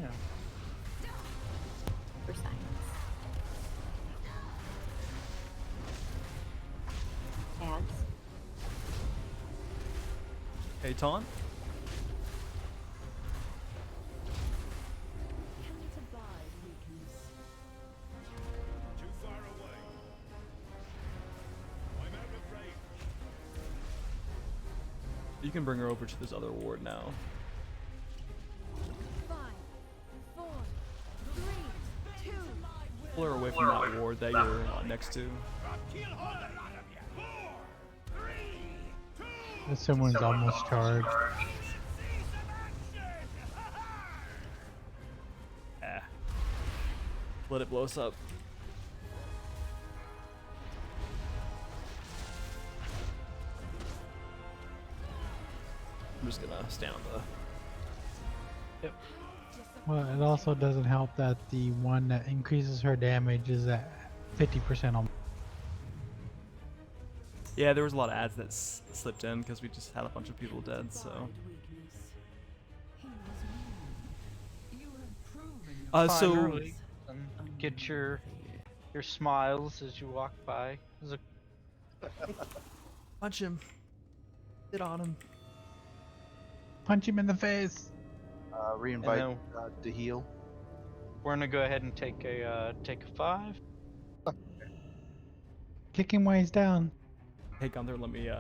Yeah.
For science. Ads.
Hey, Taunt.
Too far away. I'm out of range.
You can bring her over to this other ward now.
5, 4, 3, 2.
Pull her away from that ward that you're next to.
Someone's almost charged.
Ah. Let it blow us up. I'm just gonna stand on the... Yep.
Well, it also doesn't help that the one that increases her damage is at 50% on.
Yeah, there was a lot of ads that slipped in because we just had a bunch of people dead, so... So...
Finally, get your smiles as you walk by. There's
Punch him. Sit on him.
Punch him in the face.
Reinvite
then-
to heal.
We're gonna go ahead and take a 5.
Kick him while he's down.
Hey, Gunther, let me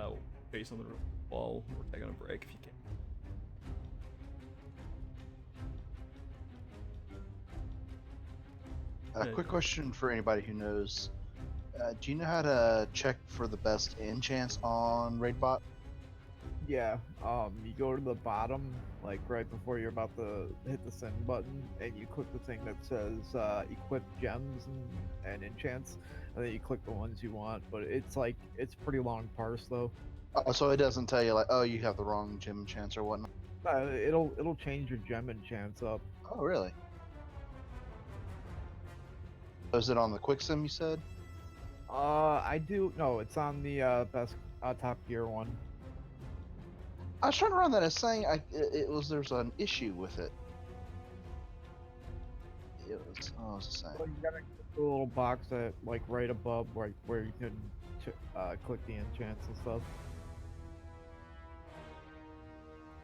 face on the wall. We're taking a break if you can.
Quick question for anybody who knows. Do you know how to check for the best enchants on Raidbot?
Yeah, you go to the bottom, like right before you're about to hit the send button, and you click the thing that says equip gems and enchants, and then you click the ones you want. But it's pretty long parse though.
So it doesn't tell you like, oh, you have the wrong gem enchants or whatnot.
It'll change your gem enchants up.
Oh, really? Is it on the quick sim you said?
No, it's on the best top gear one.
I was trying to run that as saying there's an issue with it. What was it saying?
Well, you gotta click the little box that like right above where you can click the enchants and stuff.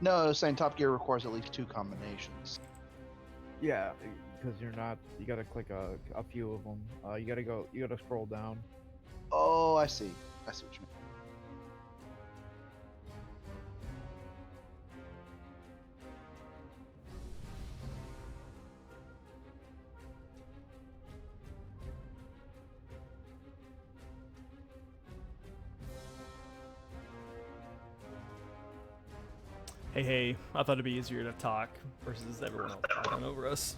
No, it was saying Top Gear requires at least 2 combinations.
Yeah, because you gotta click a few of them. You gotta scroll down.
Oh, I see. I see what you mean.
Hey, I thought it'd be easier to talk versus everyone else talking over us.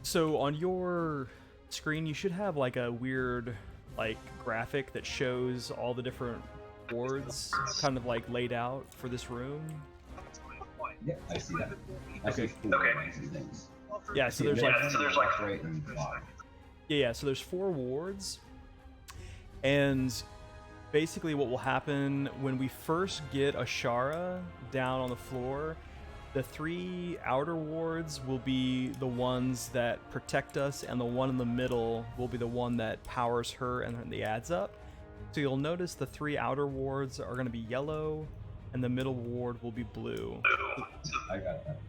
So on your screen, you should have like a weird like graphic that shows all the different wards kind of like laid out for this room.
Yeah, I see that. I see 4 things.
Yeah, so there's like
left, right, and bottom.
Yeah, so there's 4 wards. And basically what will happen when we first get Azshara down on the floor, the 3 outer wards will be the ones that protect us, and the one in the middle will be the one that powers her and then the adds up. So you'll notice the 3 outer wards are going to be yellow, and the middle ward will be blue.
I got that.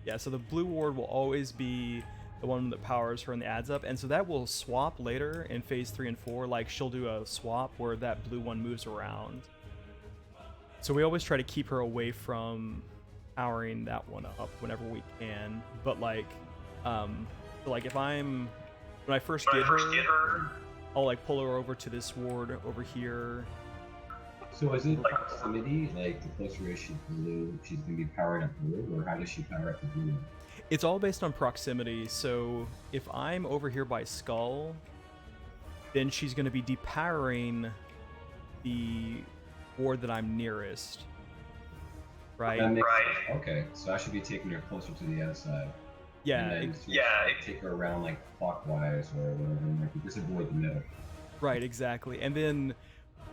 Yeah, so the blue ward will always be the one that powers her and the adds up, and so that will swap later in phase 3 and 4. Like she'll do a swap where that blue one moves around. So we always try to keep her away from powering that one up whenever we can. But like, if when I first get her, I'll like pull her over to this ward over here.
So is it proximity, like the closer is she blue, she's gonna be powering up blue, or how does she power up the blue?
It's all based on proximity. So if I'm over here by Skull, then she's going to be depowering the ward that I'm nearest. Right?
Okay, so I should be taking her closer to the outside.
Yeah.
And then take her around like clockwise or whatever, like just avoid the middle.
Right, exactly. And then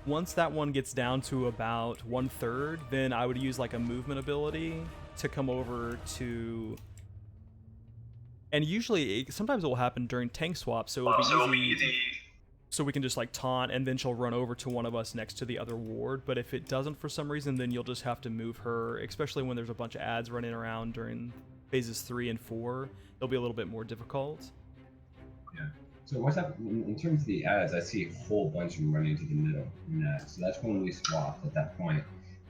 once that one gets down to about 1/3, then I would use like a movement ability to come over to. And usually, sometimes it will happen during tank swap, so it'll be easy. So we can just like taunt, and then she'll run over to one of us next to the other ward. But if it doesn't for some reason, then you'll just have to move her, especially when there's a bunch of ads running around during phases 3 and 4. It'll be a little bit more difficult.
Yeah. So what's up in terms of the ads? I see a whole bunch of them running to the middle. So that's when we swap at that point.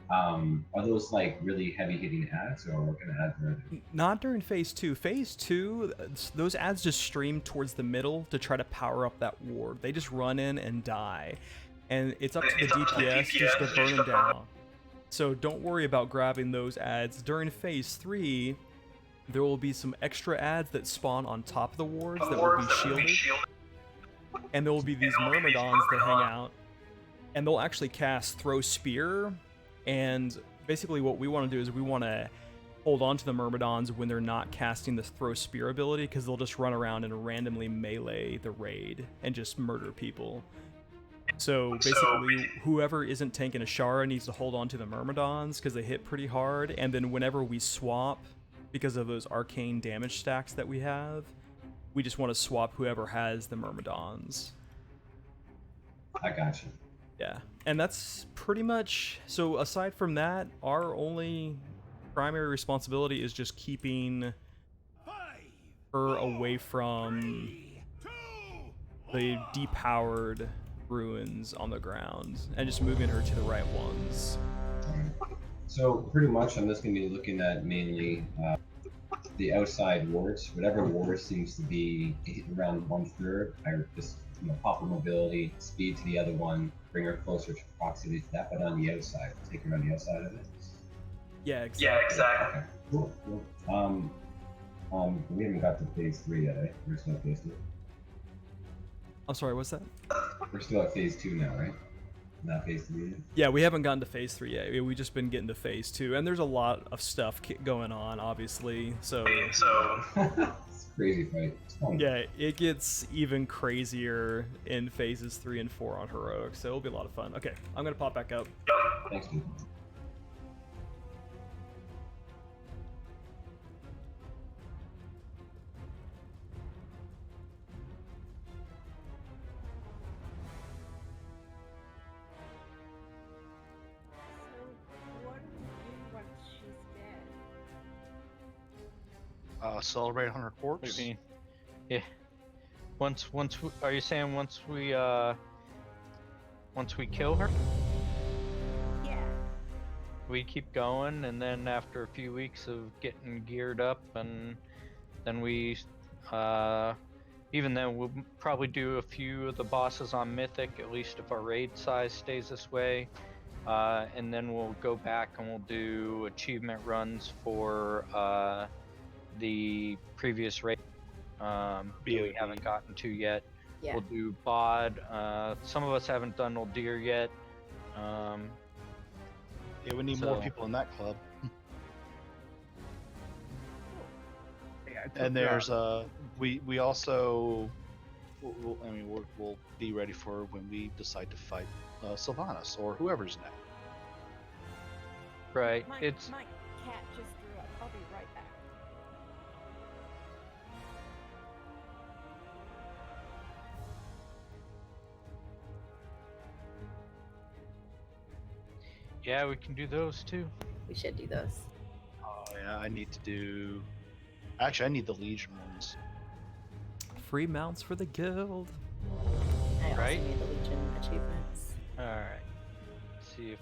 Are those like really heavy hitting ads, or what kind of ads are they?
Not during phase 2. Phase 2, those ads just stream towards the middle to try to power up that ward. They just run in and die. And it's up to the DPS just to burn them down. So don't worry about grabbing those ads. During phase 3, there will be some extra ads that spawn on top of the wards that will be shielded. And there will be these myrmidons that hang out. And they'll actually cast Throw Spear. And basically what we want to do is we want to hold on to the myrmidons when they're not casting the Throw Spear ability, because they'll just run around and randomly melee the raid and just murder people. So basically whoever isn't tanking Azshara needs to hold on to the myrmidons because they hit pretty hard, and then whenever we swap, because of those arcane damage stacks that we have, we just want to swap whoever has the myrmidons.
I got you.
Yeah, and that's pretty much, so aside from that, our only primary responsibility is just keeping her away from the depowered ruins on the ground and just moving her to the right ones.
So pretty much I'm just going to be looking at mainly the outside wards. Whatever ward seems to be around 1/3, I just pop her mobility, speed to the other one, bring her closer to proximity to that, but on the outside, take her on the outside of it.
Yeah, exactly.
Okay, cool. We haven't got to phase 3 yet, eh? We're still at phase 2.
I'm sorry, what's that?
We're still at phase 2 now, right? Not phase 3 yet?
Yeah, we haven't gotten to phase 3 yet. We've just been getting to phase 2, and there's a lot of stuff going on, obviously. So
it's a crazy fight. It's fun.
Yeah, it gets even crazier in phases 3 and 4 on heroic, so it'll be a lot of fun. Okay, I'm gonna pop back up.
Thanks, dude.
Celebrate on her corpse.
What do you mean? Yeah. Are you saying once we kill her?
Yeah.
We keep going, and then after a few weeks of getting geared up, and then we, even then we'll probably do a few of the bosses on Mythic, at least if our raid size stays this way. And then we'll go back and we'll do achievement runs for the previous raid that we haven't gotten to yet.
Yeah.
We'll do bod. Some of us haven't done Uldir yet.
Yeah, we need more people in that club. And there's we also we'll be ready for when we decide to fight Sylvanas or whoever's next.
Right.
My
It's
cat just threw up. I'll be right back.
yeah, we can do those too.
We should do those.
Oh yeah, I need to do. Actually, I need the Legion ones.
Free mounts for the guild.
I also
Right?
need the Legion achievements.
All right. See if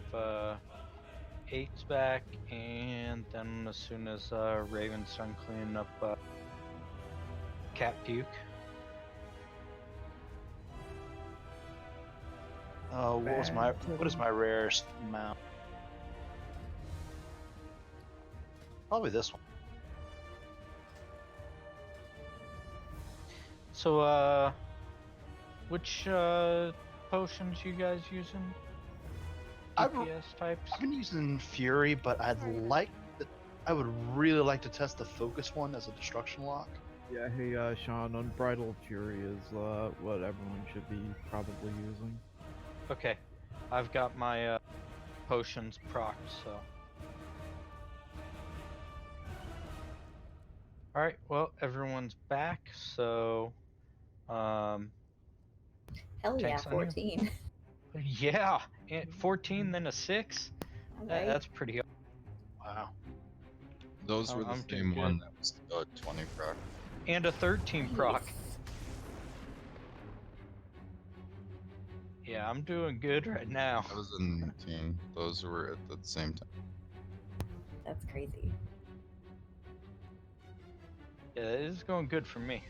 8's back, and then as soon as Raven's done cleaning up cat puke.
What is my rarest mount? Probably this one.
So which potions you guys using? DPS types?
I've been using Fury, but I would really like to test the Focus one as a destruction lock.
Yeah, hey, Sean, Unbridled Fury is what everyone should be probably using.
Okay, I've got my potions procced, so. Alright, well, everyone's back, so
Hell yeah,
Tank's on you.
14.
Yeah, 14 then a 6.
Alright.
That's pretty.
Wow.
Those were the
I'm doing
same one
good.
that was about 20 proc.
And a 13 proc. Yeah, I'm doing good right now.
That was a 19. Those were at the same time.
That's crazy.
Yeah, it is going good for me.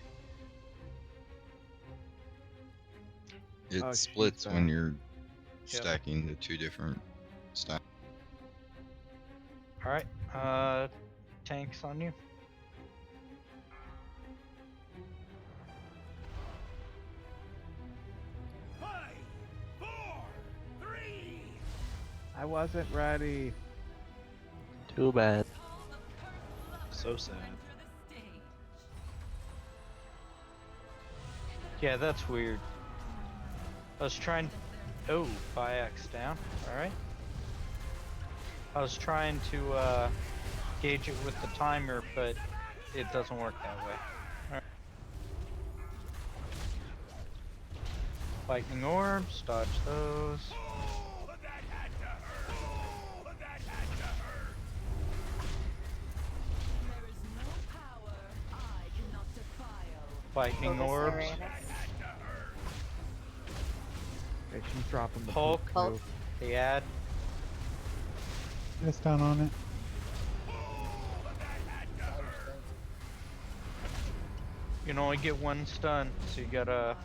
It
Oh,
splits
she's
when
back.
you're stacking the two different stacks.
Alright, Tank's on you.
I wasn't ready.
Too bad.
So sad.
Yeah, that's weird. I was trying. Oh, 5x down. Alright. I was trying to gauge it with the timer, but it doesn't work that way. Alright. Lightning orbs, dodge those. Lightning
Focus
orbs.
Uranus.
Okay, she's dropping the
Hulk.
poke, too.
The ad.
Get a stun on it.
You can only get one stun, so you gotta.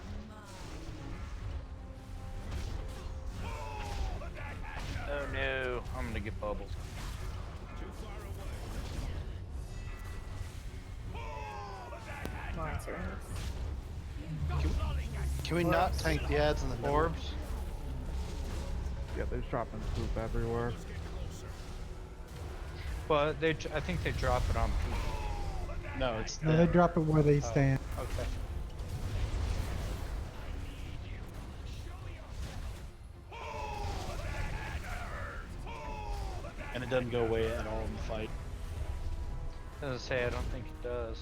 Oh no, I'm gonna get bubbled.
Monster.
Can we not tank the ads in the middle?
Orbs.
Yeah, they're dropping poop everywhere.
But I think they drop it on people.
No, it's
No, they drop it where they stand.
Okay.
and it doesn't go away at all in the fight.
As I say, I don't think it does.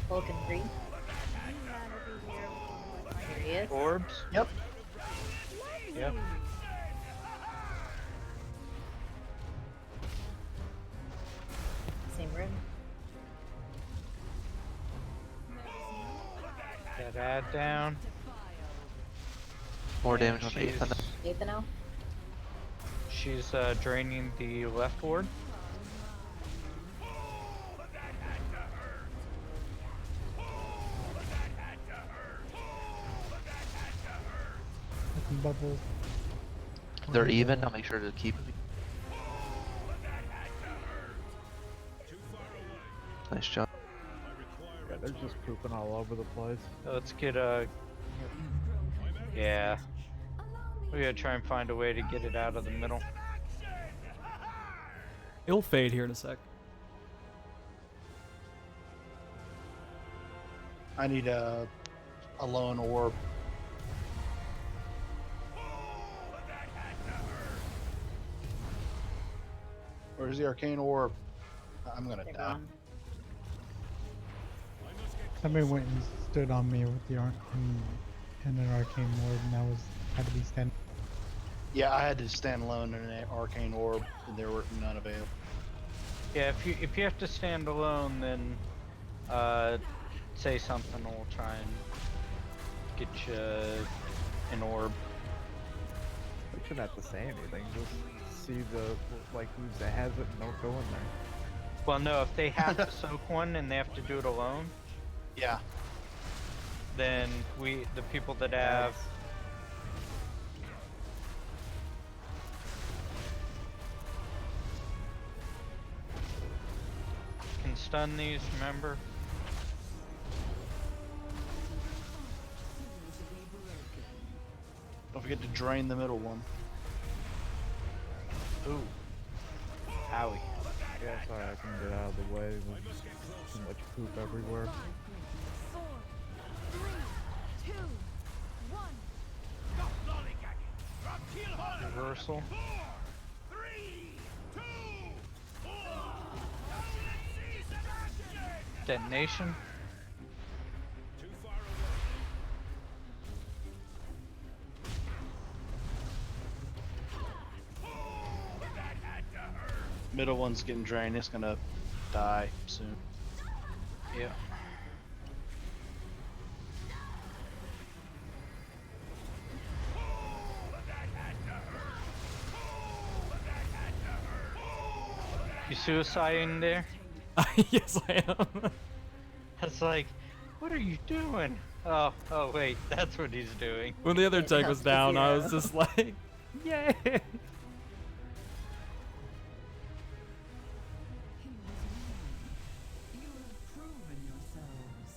Vulcan 3. Here he is.
Orbs?
Yep.
Yep.
Same room.
That ad down.
More
And
damage on
she's-
8th.
Nathan now.
She's draining the left ward.
Some bubbles.
They're even. I'll make sure to keep it. Nice job.
Yeah, they're just pooping all over the place.
Let's get yeah. We gotta try and find a way to get it out of the middle.
It'll fade here in a sec.
I need a lone orb. Where's the arcane orb? I'm gonna
They're
die.
gone.
Somebody went and stood on me with the and an arcane ward, and that had to be standing.
Yeah, I had to stand alone in an arcane orb, and there were none available.
Yeah, if you have to stand alone, then say something and we'll try and get you an orb.
even have to say anything. Just see like who's that has it and don't go in there.
Well, no, if they have to soak one and they have to do it alone,
Yeah.
then the people that have can stun these, remember?
Don't forget to drain the middle one.
Ooh. Howie.
Yeah, sorry, I can get out of the way. There's too much poop everywhere.
4, 3, 2, 1.
Reversal.
4, 3, 2, 1.
Detonation.
Too far away.
Middle one's getting drained. It's gonna die soon.
Yeah. You suiciding there?
Yes, I am.
It's like, what are you doing? Oh wait, that's what he's doing.
When the other
It
tech was
helps
down, I was
zero.
just like, yay!
You have proven yourselves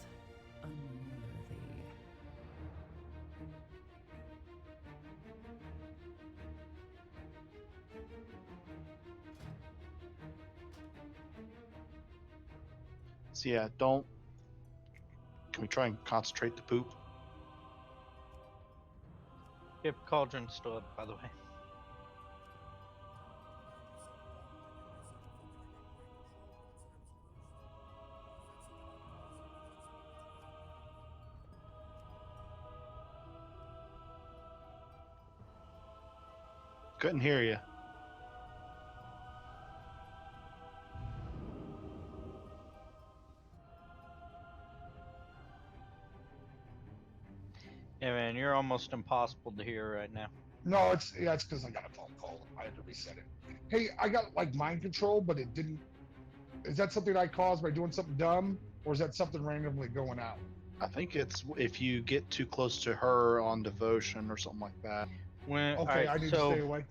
unworthy.
So yeah, don't. Can we try and concentrate the poop?
Yep, cauldron's still up, by the way.
Couldn't hear you.
Yeah, man, you're almost impossible to hear right now.
No, it's because I got a phone call. I had to reset it. Hey, I got like mind control, but it didn't. Is that something I caused by doing something dumb, or is that something randomly going out?
I think it's if you get too close to her on devotion or something like that.
When
Okay,
alright,
I need
so
to stay away.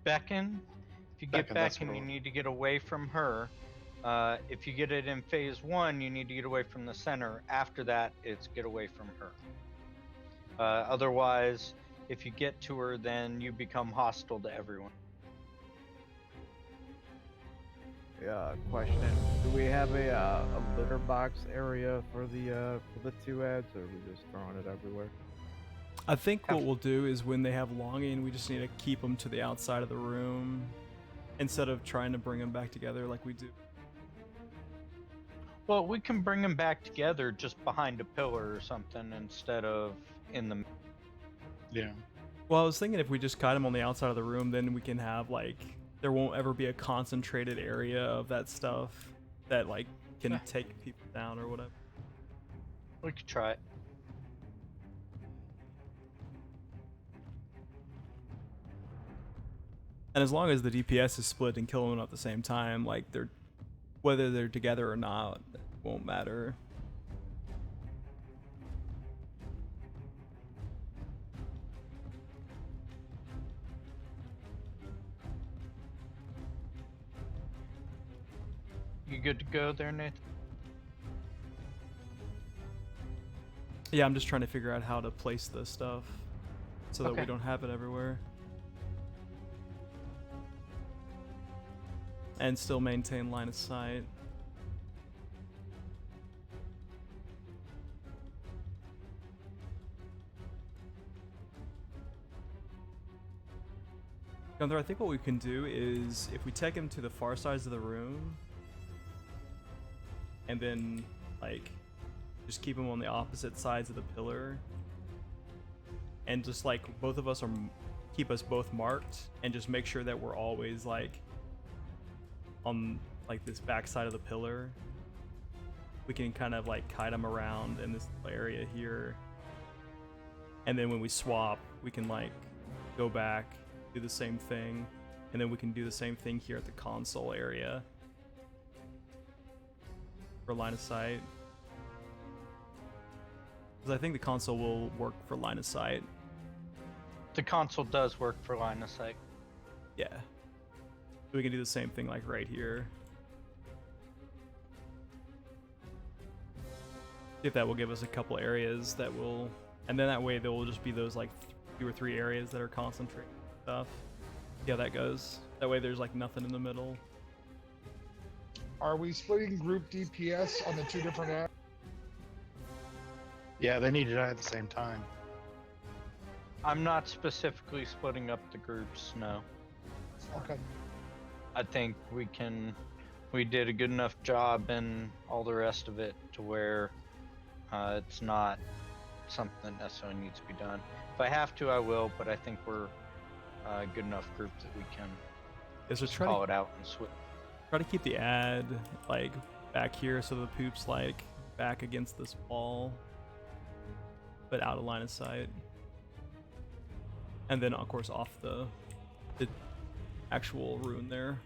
beckon. If you get
Beckon, that's
beckon,
what
you
it-
need to get away from her. If you get it in phase 1, you need to get away from the center. After that, it's get away from her. Otherwise, if you get to her, then you become hostile to everyone.
Yeah, question. Do we have a litter box area for the two ads, or are we just throwing it everywhere?
I think what we'll do is when they have longing, we just need to keep them to the outside of the room instead of trying to bring them back together like we do.
Well, we can bring them back together just behind a pillar or something instead of in the.
Yeah.
Well, I was thinking if we just kite them on the outside of the room, then we can have like there won't ever be a concentrated area of that stuff that like can take people down or whatever.
We could try it.
And as long as the DPS is split and killing them at the same time, like whether they're together or not, it won't matter.
You good to go there, Nathan?
Yeah, I'm just trying to figure out how to place this stuff so that we
Okay.
don't have it everywhere. And still maintain line of sight. Gunther, I think what we can do is if we take him to the far sides of the room and then like just keep him on the opposite sides of the pillar and just like both of us are keep us both marked and just make sure that we're always like on like this back side of the pillar, we can kind of like kite them around in this area here, and then when we swap we can like go back do the same thing, and then we can do the same thing here at the console area for line of sight. Because I think the console will work for line of sight.
The console does work for line of sight.
Yeah. We can do the same thing like right here. If that will give us a couple areas that will, and then that way there will just be those like 2 or 3 areas that are concentrating stuff. See how that goes. That way there's like nothing in the middle.
Are we splitting group DPS on the 2 different apps?
Yeah, they need to die at the same time.
I'm not specifically splitting up the groups, no.
Okay.
I think we did a good enough job in all the rest of it to where it's not something that necessarily needs to be done. If I have to, I will, but I think we're a good enough group that we can just call it out and switch.
Try to keep the ad like back here so the poop's like back against this wall, but out of line of sight. And then of course off the actual rune there.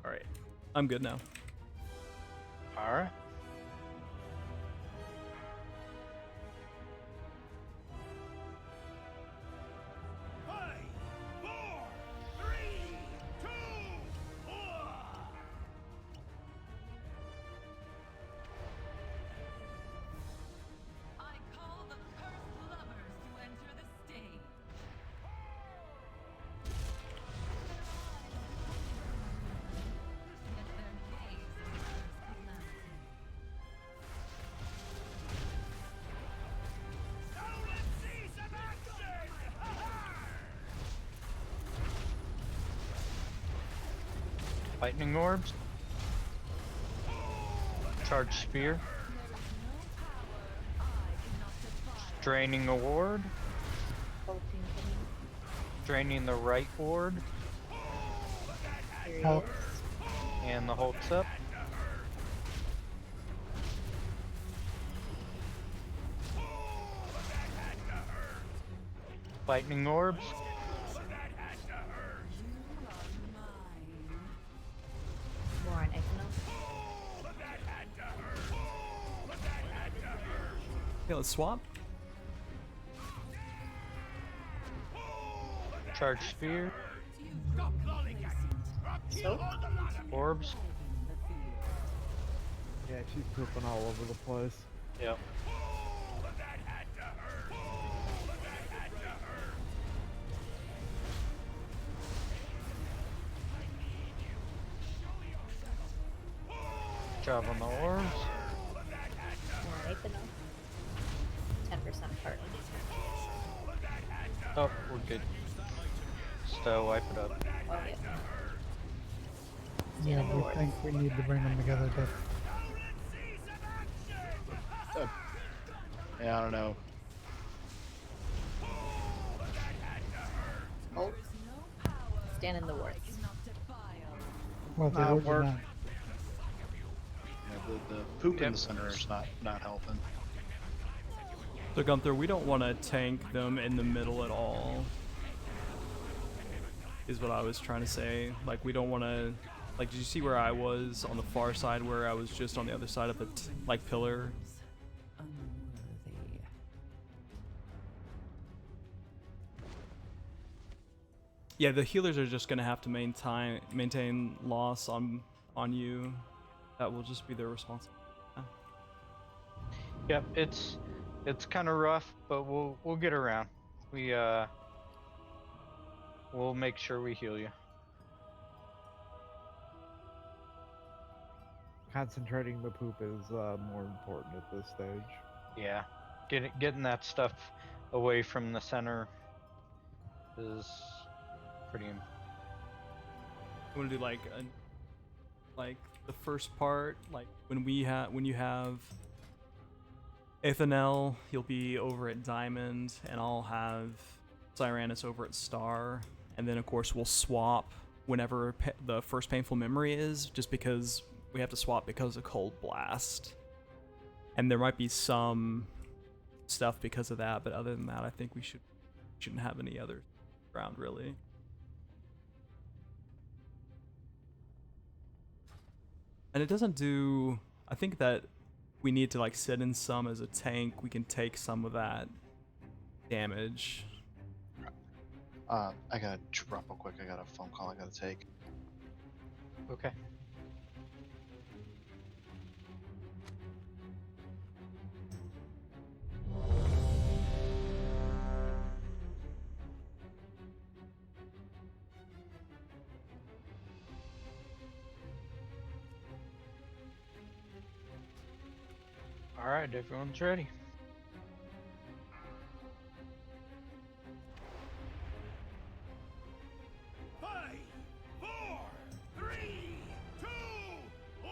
Alright, I'm good now.
Alright. Lightning orbs. Charge spear. Draining a ward. Draining the right ward.
Oh.
And the holds up. Lightning orbs.
More on Equinox.
Okay, let's swap.
Charge spear.
So?
Orbs.
Yeah, she's pooping all over the place.
Yep. Job on the orbs.
More Equinox. 10% part.
Oh, we're good. Still wipe it up.
Oh, yeah.
Yeah, we think we need to bring them together.
Yeah, I don't know.
Oh. Stand in the wards.
Well, the words are not.
Yeah, the poop in the center is not helping.
So Gunther, we don't want to tank them in the middle at all. Is what I was trying to say. Like, we don't want to. Like, did you see where I was on the far side, where I was just on the other side of the like pillar? Yeah, the healers are just gonna have to maintain loss on you. That will just be their responsibility.
Yep, it's kind of rough, but we'll get around. We'll make sure we heal you.
Concentrating the poop is more important at this stage.
Yeah, getting that stuff away from the center is pretty.
You want to do like the first part, like when you have Ethanel, you'll be over at Diamond, and I'll have Cyranus over at Star, and then of course we'll swap whenever the first painful memory is, just because we have to swap because of Cold Blast. And there might be some stuff because of that, but other than that, I think we shouldn't have any other ground really. And it doesn't do. I think that we need to like sit in some as a tank. We can take some of that damage.
I gotta drop real quick. I got a phone call I gotta take.
Okay. All right, everyone's ready.
Five, four, three, two, one.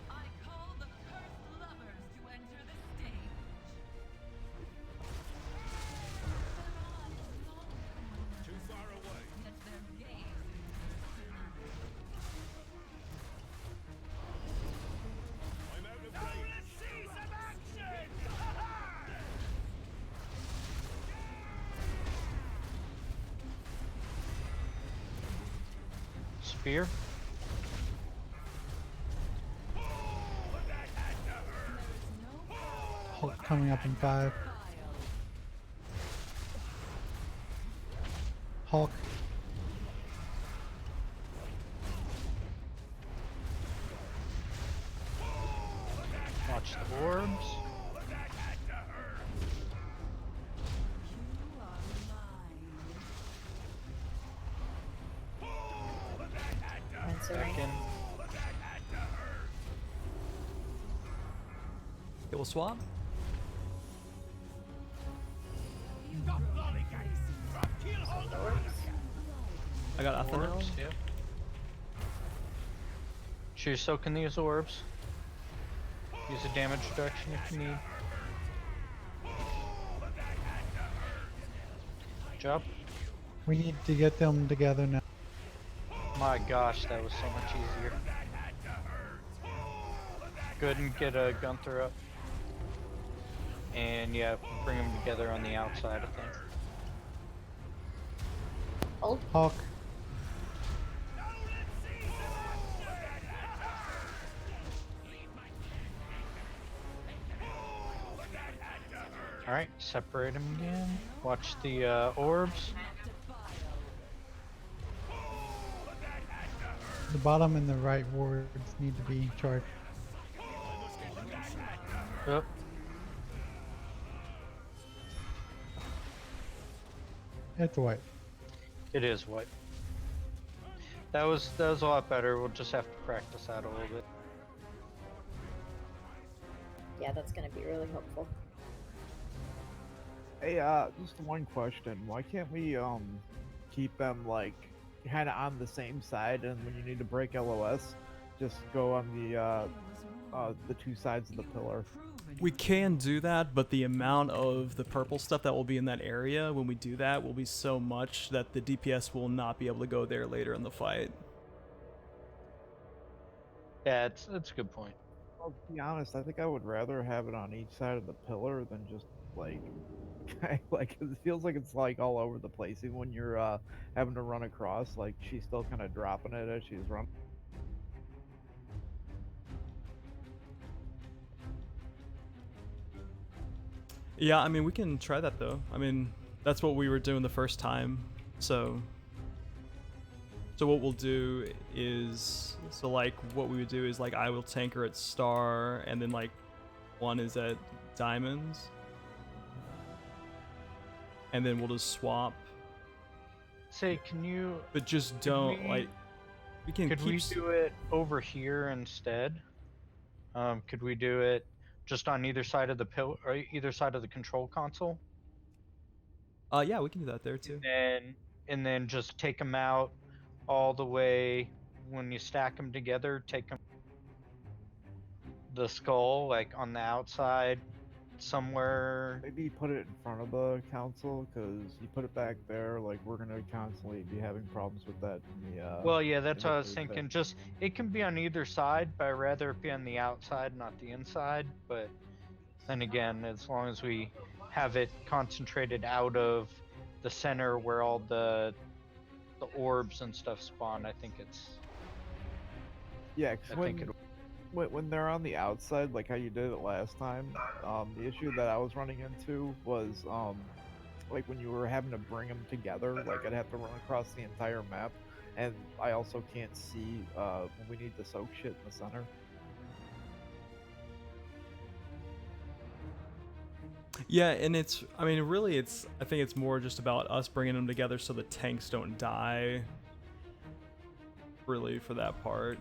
I call the cursed lovers to enter the stage.
Too far away.
Yet their gaze
I'm out of range. Now let's see some action!
Spear.
Hulk coming up in 5. Hulk.
Watch the orbs.
Answering.
Okay, we'll swap. I got Athenel.
Orbs, yep. So you're soaking these orbs. Use a damage reduction if you need. Job.
We need to get them together now.
My gosh, that was so much easier. Go ahead and get a Gunther up. And yeah, bring them together on the outside, I think.
Hold.
Hulk.
Alright, separate them again. Watch the orbs.
The bottom and the right wards need to be charged.
Yep.
It's white.
It is white. That was a lot better. We'll just have to practice that a little bit.
Yeah, that's gonna be really helpful.
Hey, just one question. Why can't we keep them like kind of on the same side, and when you need to break LOS, just go on the two sides of the pillar?
We can do that, but the amount of the purple stuff that will be in that area when we do that will be so much that the DPS will not be able to go there later in the fight.
Yeah, that's a good point.
Well, to be honest, I think I would rather have it on each side of the pillar than just like like it feels like it's like all over the place. Even when you're having to run across, like she's still kind of dropping it as she's running.
Yeah, I mean, we can try that though. I mean, that's what we were doing the first time. So what we'll do is, like what we would do is like I will tank her at star, and then like one is at diamonds, and then we'll just swap.
Say, can you?
But just don't like. We can.
Could we do it over here instead? Could we do it just on either side of the or either side of the control console?
Yeah, we can do that there too.
And then just take them out all the way. When you stack them together, take them the skull like on the outside, somewhere.
Maybe put it in front of the council, because you put it back there, like we're gonna constantly be having problems with that in the
Well, yeah, that's
in
what
the
I was
Thursday.
thinking. Just it can be on either side, but I'd rather it be on the outside, not the inside. But then again, as long as we have it concentrated out of the center where all the orbs and stuff spawn, I think it's.
Yeah, because
I think it.
when they're on the outside, like how you did it last time, the issue that I was running into was like when you were having to bring them together, like I'd have to run across the entire map, and I also can't see when we need to soak shit in the center.
Yeah, and it's, I mean, really, I think it's more just about us bringing them together so the tanks don't die. Really, for that part.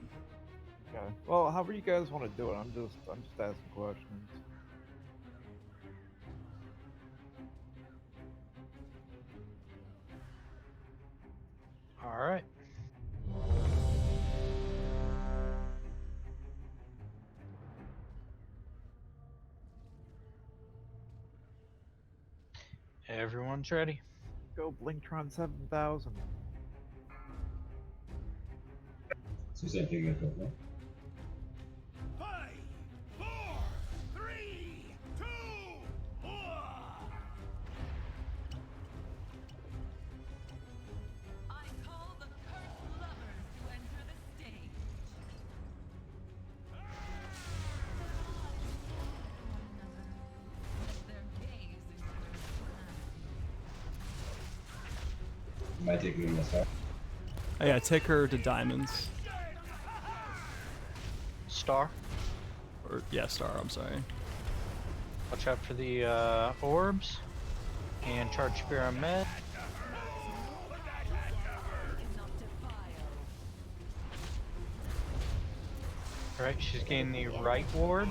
Okay. Well, however you guys want to do it, I'm just asking questions.
All right. Everyone's ready.
Go Blinktron 7000.
So same thing as before.
5, 4, 3, 2, 1.
I call the cursed lovers to enter the stage. Their gaze is
Am I taking this out?
Oh, yeah, take her to diamonds.
Star.
Or, yeah, star, I'm sorry.
Watch out for the orbs. And charge spear on med. Alright, she's getting the right ward.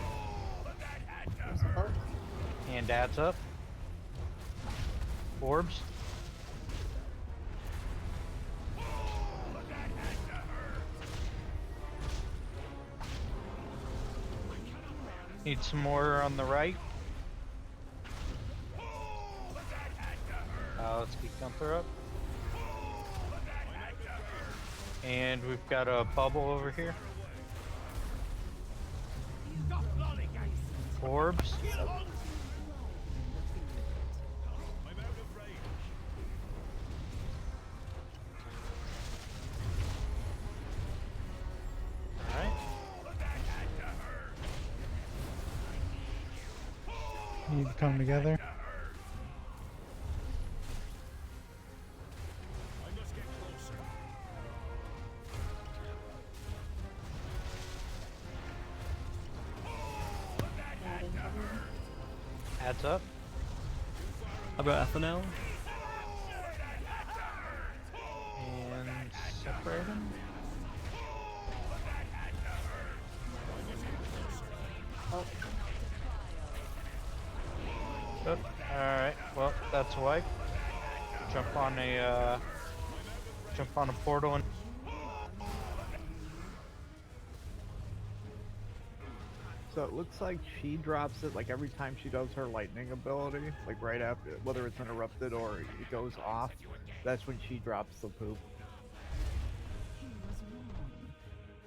And adds up. Orbs. Need some more on the right. Let's keep Gunther up. And we've got a bubble over here. Orbs. Alright.
Need to come together.
Adds up.
How about Ethanol?
And separate them. Oh, alright, well, that's a wipe. Jump on a portal and
So it looks like she drops it like every time she does her lightning ability, like right after, whether it's interrupted or it goes off, that's when she drops the poop.
He was wrong.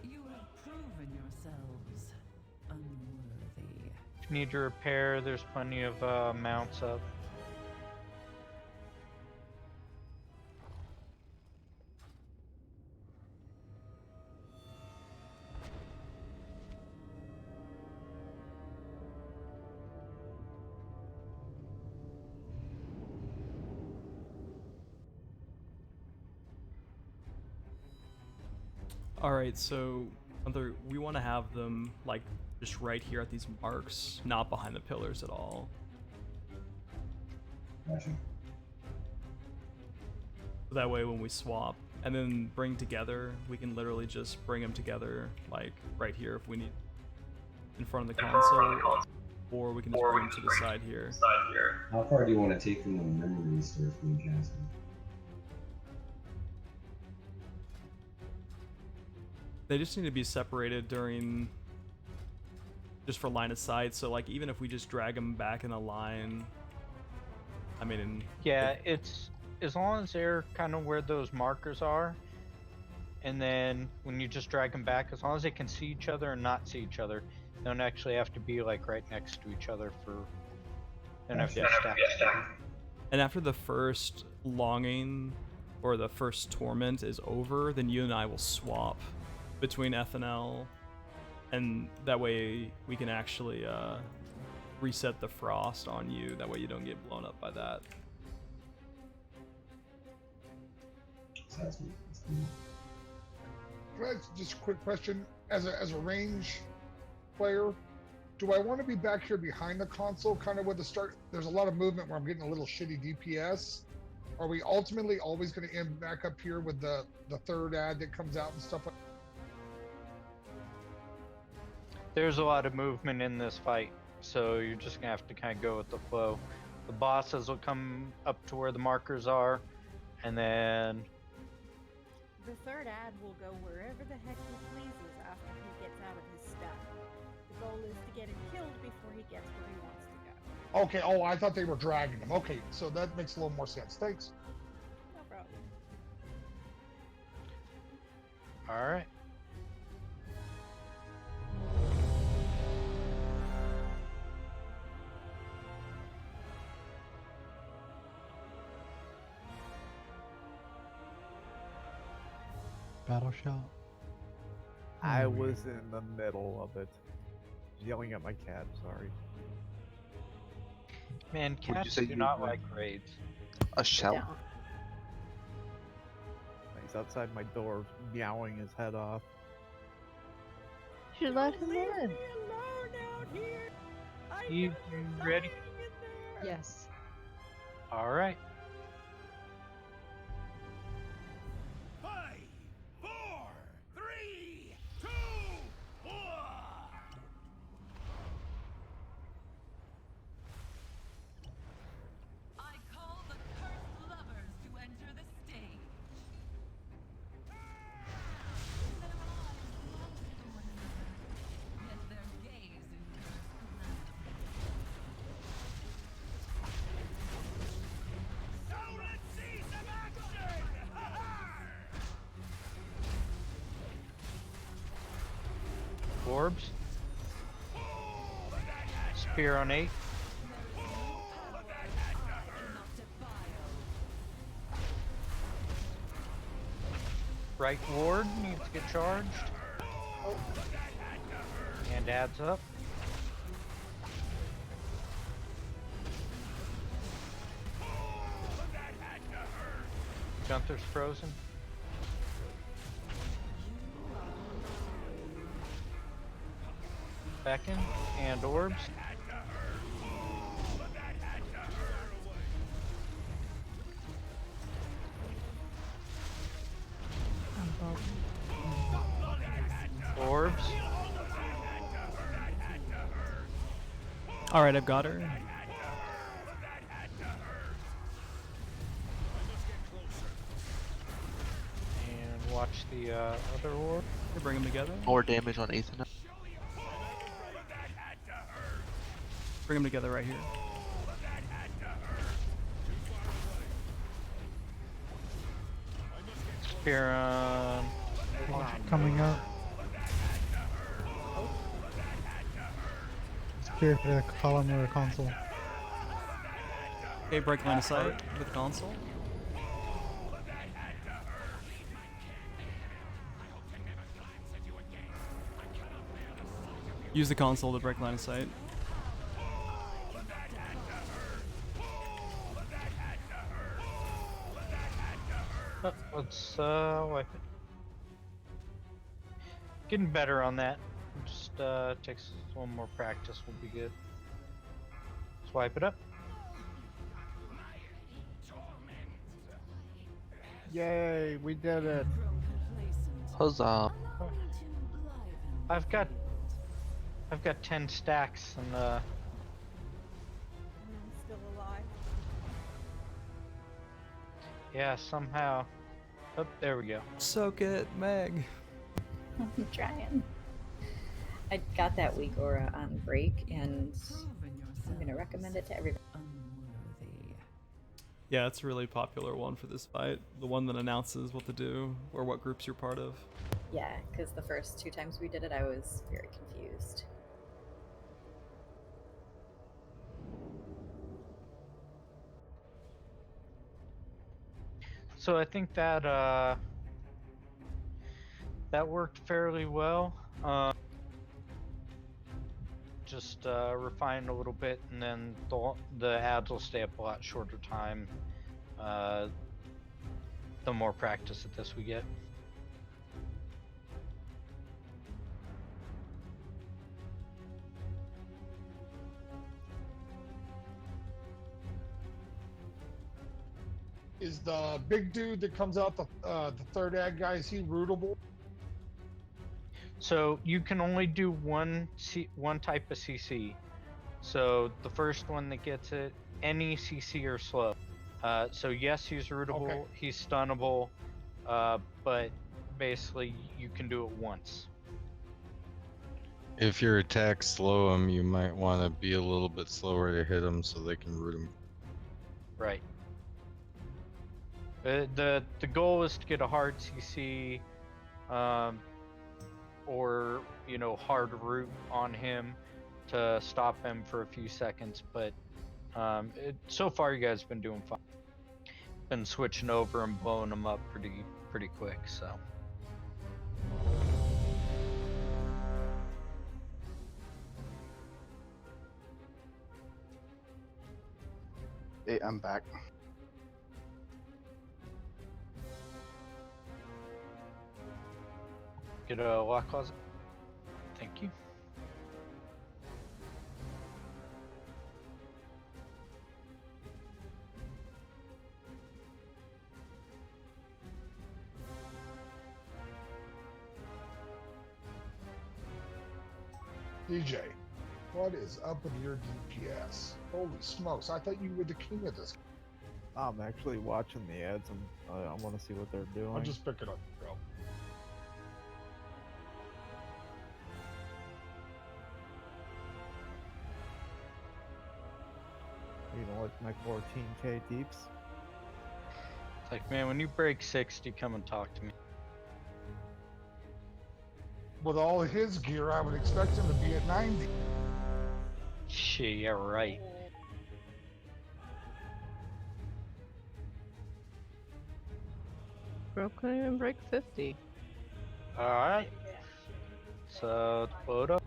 You have proven yourselves unworthy.
if you need to repair, there's plenty of mounts up.
Alright, so we want to have them like just right here at these marks, not behind the pillars at all.
Gotcha.
So that way when we swap and then bring together, we can literally just bring them together like right here if we need in front of the console, or we can just bring them to the side here.
How far do you want to take them when memory restores from Johnson?
They just need to be separated during just for line of sight. So like even if we just drag them back in a line, I mean,
Yeah, it's as long as they're kind of where those markers are, and then when you just drag them back, as long as they can see each other and not see each other, they don't actually have to be like right next to each other for. They don't have to be stacked.
and after the first longing or the first torment is over, then you and I will swap between F and L, and that way we can actually reset the frost on you. That way you don't get blown up by that.
Sounds good.
Can I ask just a quick question? As a range player, do I want to be back here behind the console, kind of with the start? There's a lot of movement where I'm getting a little shitty DPS. Are we ultimately always going to end back up here with the third ad that comes out and stuff like?
There's a lot of movement in this fight, so you're just gonna have to kind of go with the flow. The bosses will come up to where the markers are, and then
The third ad will go wherever the heck he pleases after he gets out of his stuff. The goal is to get him killed before he gets where he wants to go.
Okay. Oh, I thought they were dragging him. Okay, so that makes a little more sense. Thanks.
No problem.
all right.
Battle shot.
I
There we
was in the middle of it. Yelling at my cat, sorry.
Man,
you
cats
say
do
you
not
were-
like raids.
A shell?
Don't.
He's outside my door, meowing his head off.
You should let him
Leave
in.
me alone out here. I
You
know you're
ready?
dying in there.
Yes.
All right.
5, 4, 3, 2, 1.
I call the cursed lovers to enter the stage. Their eyes locked to one another, yet their gaze endures calamity.
So let's see some action!
Orbs. Spear on 8. Right ward needs to get charged. And adds up. Gunther's frozen. Beckon and orbs. Orbs.
All right, I've got her.
And watch the other orb.
To bring them together.
More damage on Ethan.
Bring them together right here.
Spear on.
Coming up. Spear for the column or the console.
Okay, break line of sight with the console. Use the console to break line of sight.
Oh, let's wipe it. Getting better on that. Just takes one more practice, will be good. Swipe it up.
Yay, we did it.
Huzzah.
I've got 10 stacks and
And I'm still alive.
yeah, somehow. Oh, there we go.
Soak it, Meg.
I'm trying. I got that weak aura on break, and I'm gonna recommend it to everybody.
Yeah, it's a really popular one for this fight. The one that announces what to do or what groups you're part of.
Yeah, because the first 2 times we did it, I was very confused.
So I think that that worked fairly well. Just refine a little bit, and then the ads will stay up a lot shorter time. The more practice at this we get.
Is the big dude that comes out the third ad guy, is he rootable?
So you can only do one type of CC. So the first one that gets it, any CC or slow. So yes, he's rootable,
Okay.
he's stunnable, but basically you can do it once.
If your attacks slow them, you might want to be a little bit slower to hit them so they can root them.
Right. The goal is to get a hard CC, or hard root on him to stop him for a few seconds. But so far you guys have been doing fine. Been switching over and blowing them up pretty quick. So.
Hey, I'm back.
Get a lock closet. Thank you.
DJ, what is up with your DPS? Holy smokes, I thought you were the king of this.
I'm actually watching the ads and I want to see what they're doing.
I'll just pick it up, bro.
You know what, my 14k deeps?
It's like, man, when you break 60, come and talk to me.
With all of his gear, I would expect him to be at 90.
Shit, yeah, right.
Bro couldn't even break 50.
Alright. So, load up.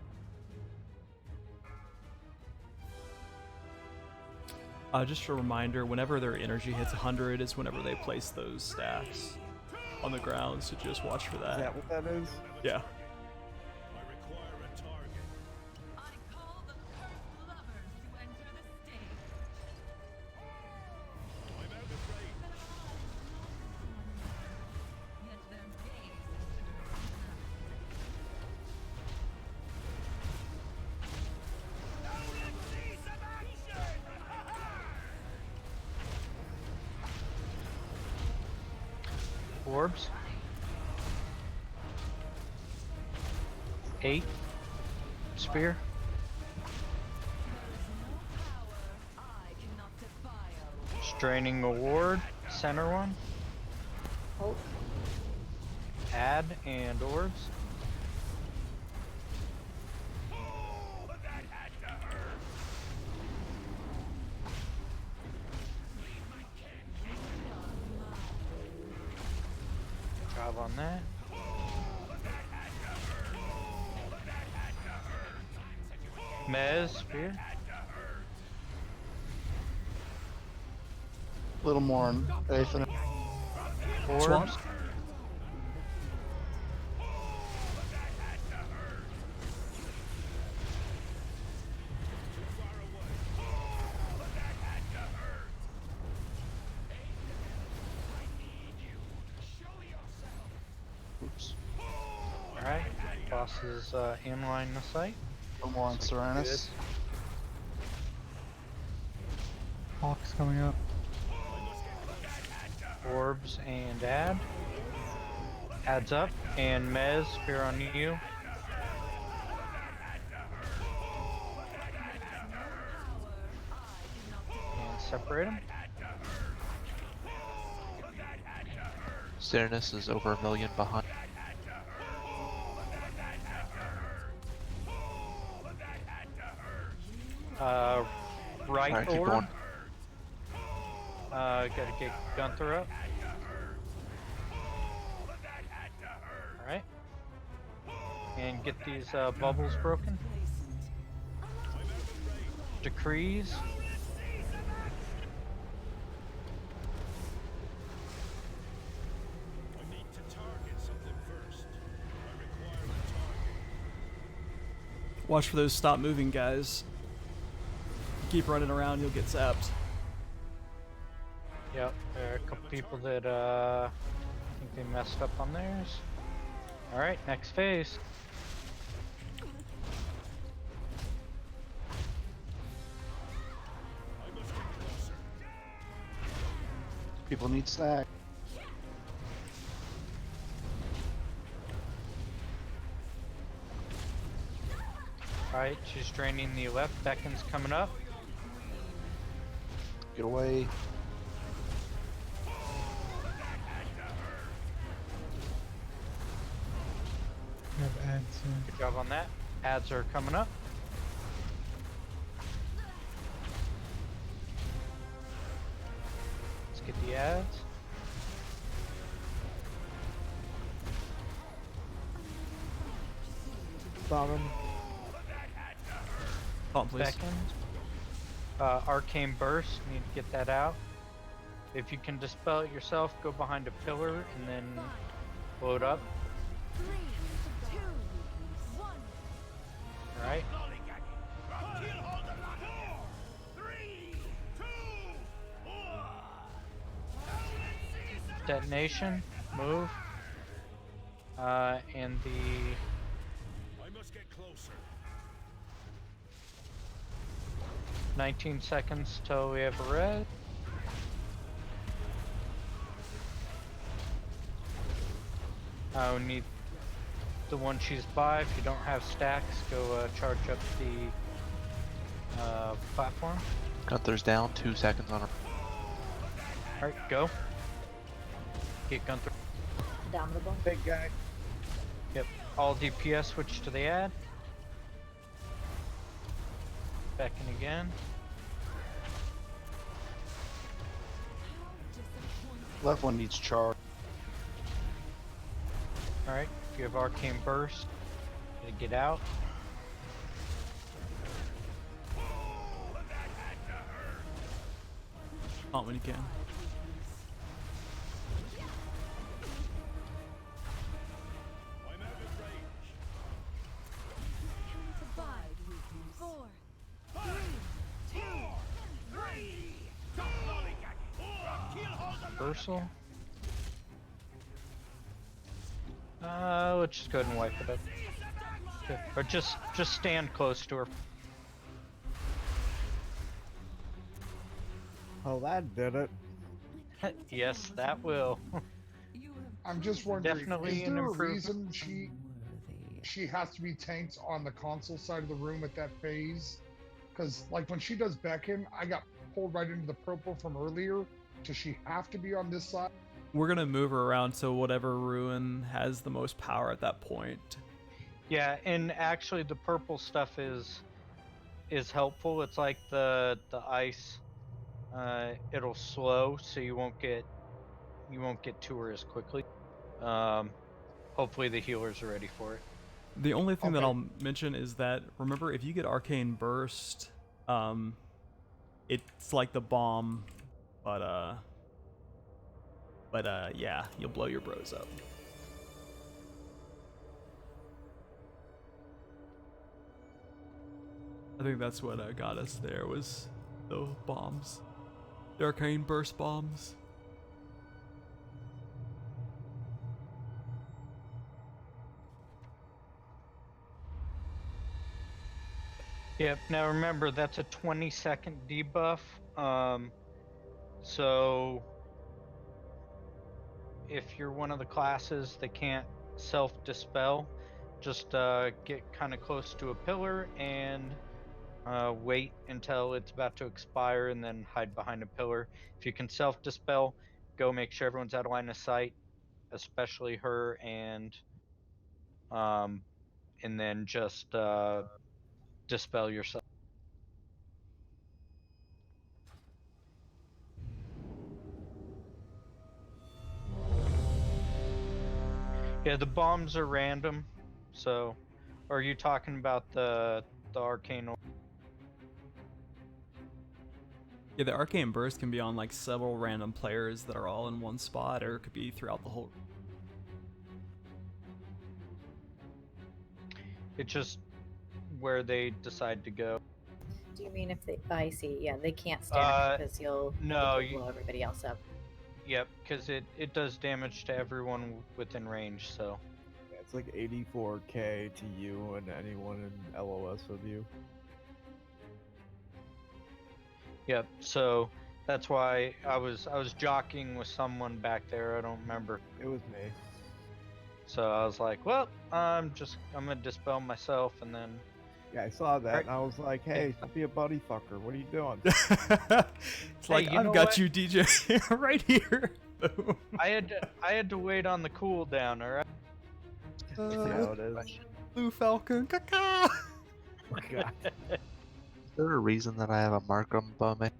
Just a reminder, whenever their energy hits 100 is whenever they place those stacks on the ground, so just watch for that.
Is that what that is?
Yeah.
Orbs. 8. Spear. Straining Award. Center one.
Oh.
Add and orbs. Job on that. Mez, spear.
A little more on Ethan.
Orbs.
Oops.
Alright, boss is in line of sight.
A little more on Serenus.
Hawk's coming up.
Orbs and add. Adds up. And Mez, spear on you. separate them.
Cernus is over 1 million behind.
Right
Alright, keep
orb.
going.
Gotta get Gunther up. Alright. And get these bubbles broken. Decrees.
I need to target something first. I require a target.
Watch for those stop moving guys. Keep running around, you'll get zapped.
Yep, there are a couple people that I think they messed up on theirs. Alright, next phase.
People need stack.
Alright, she's draining the left. Beckon's coming up.
Get away.
We have ads soon.
Good job on that. Ads are coming up. Let's get the ads.
Bottom.
Taunt, please.
Beckon. Arcane Burst, need to get that out. If you can dispel it yourself, go behind a pillar and then blow it up.
3, 2, 1.
Alright. Detonation, move. And the
I must get closer.
19 seconds till we have a red. We need the one she's by. If you don't have stacks, go charge up the platform.
Gunther's down, 2 seconds on her.
Alright, go. Get Gunther.
Dominable.
Big guy.
Yep. All DPS switch to the ad. Beckon again.
Left one needs charge.
Alright, if you have Arcane Burst, gotta get out.
Taunt when you can.
I'm out of range.
5, 4, 3, 2,
Versal. Let's just go ahead and wipe it up. Okay. Or just stand close to her.
Oh, that did it.
Yes, that will.
I'm just wondering,
Definitely
is
an
there a
improvement.
reason she has to be tanked on the console side of the room at that phase? Because like when she does Beckon, I got pulled right into the purple from earlier. Does she have to be on this side?
We're gonna move her around to whatever ruin has the most power at that point.
Yeah, and actually the purple stuff is helpful. It's like the ice. It'll slow, so you won't get to her as quickly. Hopefully the healers are ready for it.
The only thing that
Okay.
I'll mention is that remember if you get Arcane Burst, it's like the bomb, but yeah, you'll blow your bros up. I think that's what got us there was the bombs, the Arcane Burst bombs.
Yep, now remember that's a 20-second debuff. So if you're one of the classes that can't self-dispel, just get kind of close to a pillar and wait until it's about to expire and then hide behind a pillar. If you can self-dispel, go make sure everyone's out of line of sight, especially her, and then just dispel yourself. Yeah, the bombs are random. So, are you talking about the arcane?
Yeah, the arcane burst can be on like several random players that are all in one spot, or it could be throughout the whole.
It's just where they decide to go.
Do you mean if they? I see. Yeah, they can't stack because you'll
No,
blow everybody else up.
Yep, because it does damage to everyone within range. So.
Yeah, it's like 84k to you and anyone in LOS with you.
Yep. So that's why I was jockeying with someone back there. I don't remember.
It was me.
So I was like, well, I'm gonna dispel myself, and then.
Yeah, I saw that, and I was like, "Hey, don't be a buddy fucker. What are you doing?"
It's like,
you
I've
know
got
what?
you, DJ, right here.
I had to wait on the cooldown. All right.
Yeah, it is.
Blue Falcon, caca.
Oh, God.
Is there a reason that I have a mark on me?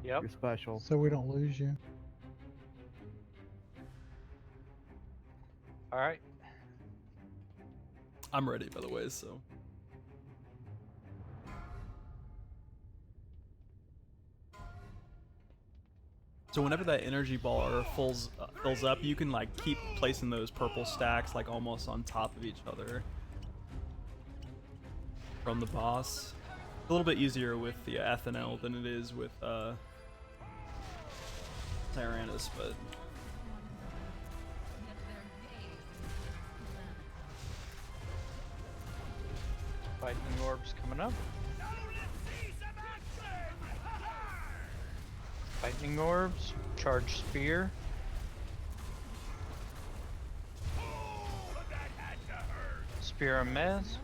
Yep.
You're special.
So we don't lose you.
All right.
I'm ready, by the way. So. So whenever that energy bar fills up, you can like keep placing those purple stacks like almost on top of each other from the boss. A little bit easier with the Athenel than it is with Tyrannus, but
Lightning orbs coming up. Lightning orbs, charge spear. Spear and mez.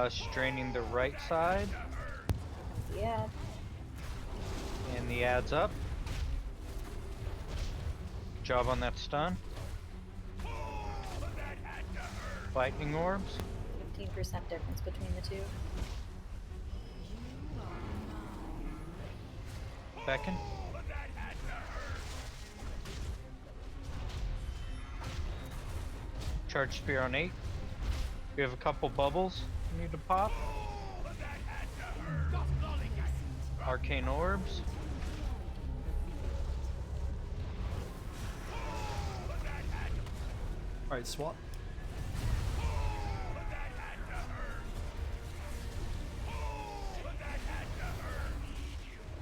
Straining the right side.
Yeah.
And the ad's up. Job on that stun. Lightning orbs.
15% difference between the two.
Beckon. Charge spear on 8. We have a couple bubbles we need to pop. Arcane orbs.
alright, swap.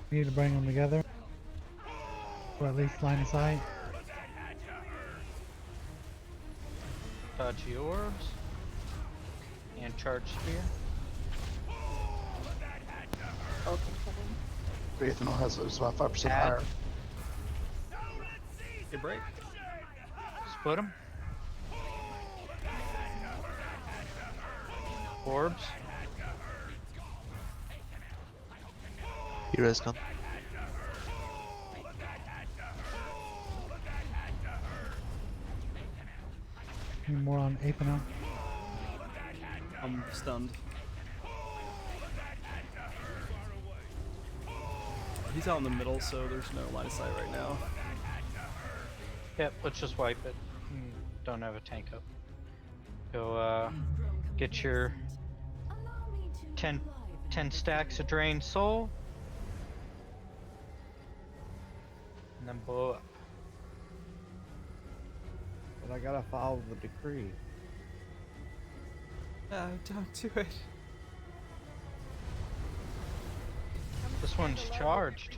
We need to bring them together. Or at least line of sight.
Dodgy orbs. And charge spear.
Ethanol has it's about 5%
Add.
higher.
Good break.
Split them. Orbs.
Heroes gone.
Need more on Apeno.
I'm stunned. He's out in the middle, so there's no line of sight right now.
Yep, let's just wipe it. Don't have a tank up. Go get your 10 stacks of drained soul. And then blow up.
But I gotta follow the decree.
Don't do it.
This one's charged.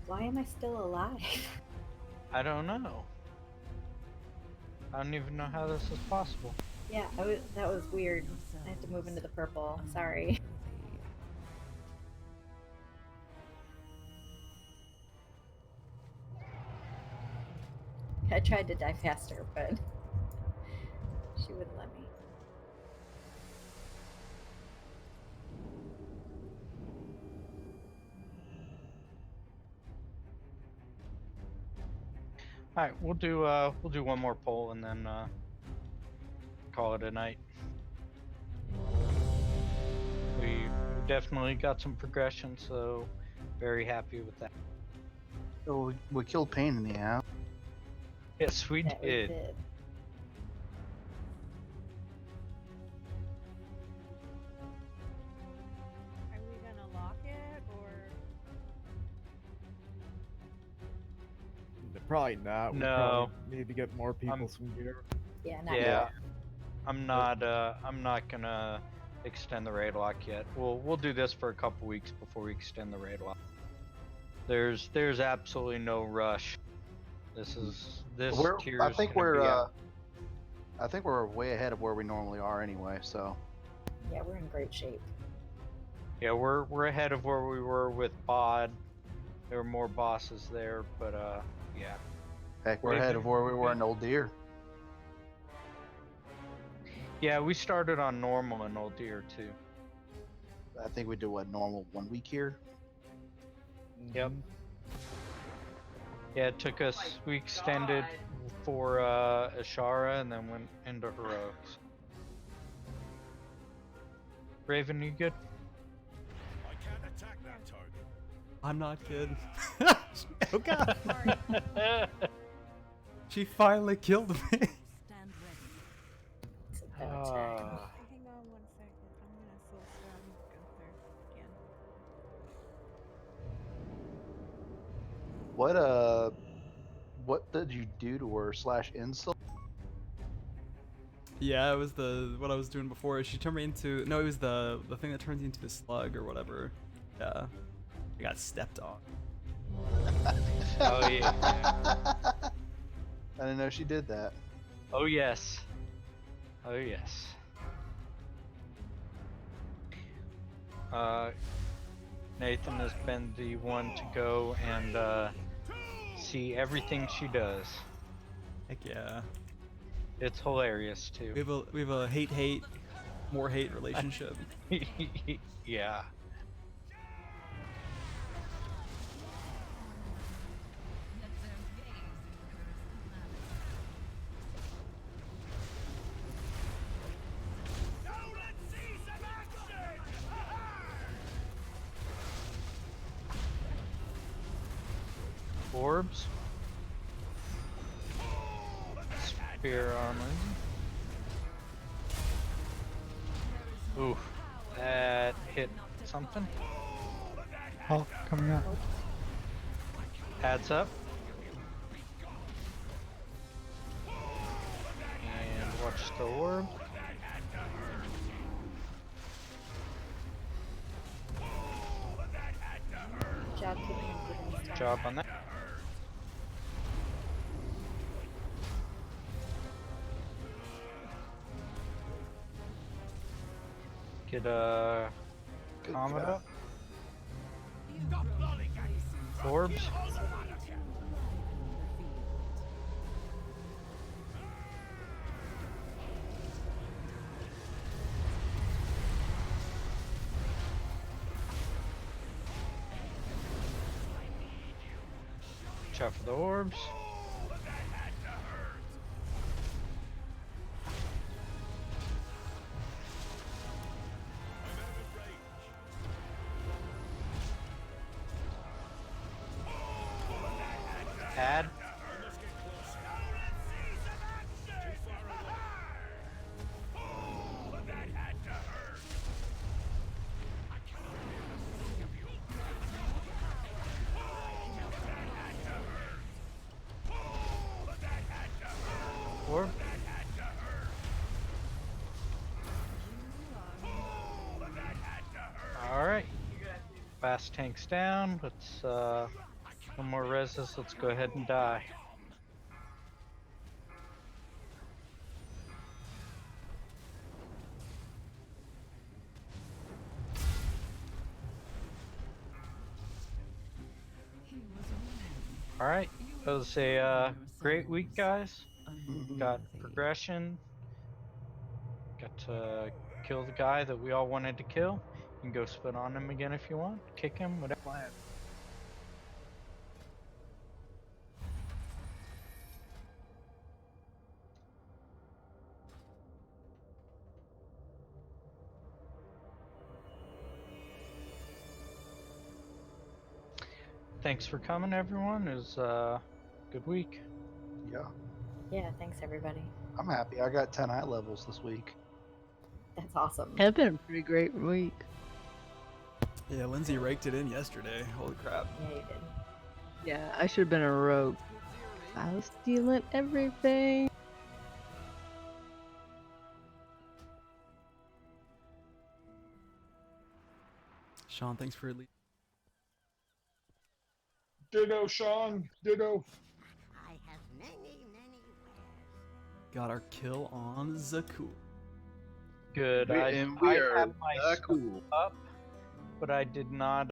Why am I still alive?
I don't know. I don't even know how this is possible.
Yeah, that was weird. I had to move into the purple. Sorry. I tried to die faster, but she wouldn't let me.
All right, we'll do one more poll and then call it a night. We definitely got some progression, so very happy with that.
So we killed Pain in the ass.
Yes, we
That we
did.
did.
Are we gonna lock it or?
Probably not. We
No.
probably need to get more people some gear.
Yeah, not
Yeah,
yet.
I'm not gonna extend the raid lock yet. We'll do this for a couple weeks before we extend the raid lock. There's absolutely no rush. This tier
I
is
think
gonna
we're
be out.
I think we're way ahead of where we normally are anyway. So
Yeah, we're in great shape.
Yeah, we're ahead of where we were with Bod. There were more bosses there, but yeah.
heck, we're ahead of where we were in Old Deer.
Yeah, we started on normal in Old Deer too.
I think we do what normal 1 week here.
Yep. Yeah, it took us. We extended for Azshara and then went into heroics. Raven, you good?
I can't attack that target.
I'm not kidding. Oh god. She finally killed me.
Stand ready.
It's a bad attack.
Hang on 1 second. I'm gonna soul stone Gunther again.
What did you do to her / insult?
Yeah, it was what I was doing before. She turned me into it was the thing that turns you into the slug or whatever. Yeah. I got stepped on.
Oh yeah.
I didn't know she did that.
Oh yes. Oh yes. Nathan has been the one to go and see everything she does.
Heck yeah.
It's hilarious too.
We have a hate more hate relationship.
Yeah. Orbs. Spear armor. Ooh, that hit something.
Oh, coming up.
Pads up. And watch the orb.
Good job keeping him keeping his time.
Job on that. Get Comet up. Orbs. Watch out for the orbs. Add. Orb. Alright. Fast tanks down. Let's no more reses. Let's go ahead and die. Alright. That was a great week, guys. Got progression. Got to kill the guy that we all wanted to kill. You can go spit on him again if you want. Kick him, whatever. Thanks for coming, everyone. It was a good week.
Yeah,
Yeah, thanks everybody.
I'm happy. I got 10 eye levels this week.
That's awesome.
It's been a pretty great week.
Yeah, Lindsay raked it in yesterday. Holy crap.
Yeah, you did.
Yeah, I should have been a rogue. I was stealing everything.
Sean, thanks for
Ditto, Sean. Ditto.
I have many wares.
got our kill on Za'qul.
Good. I
And
I
we are
had my
cool.
up, but I did not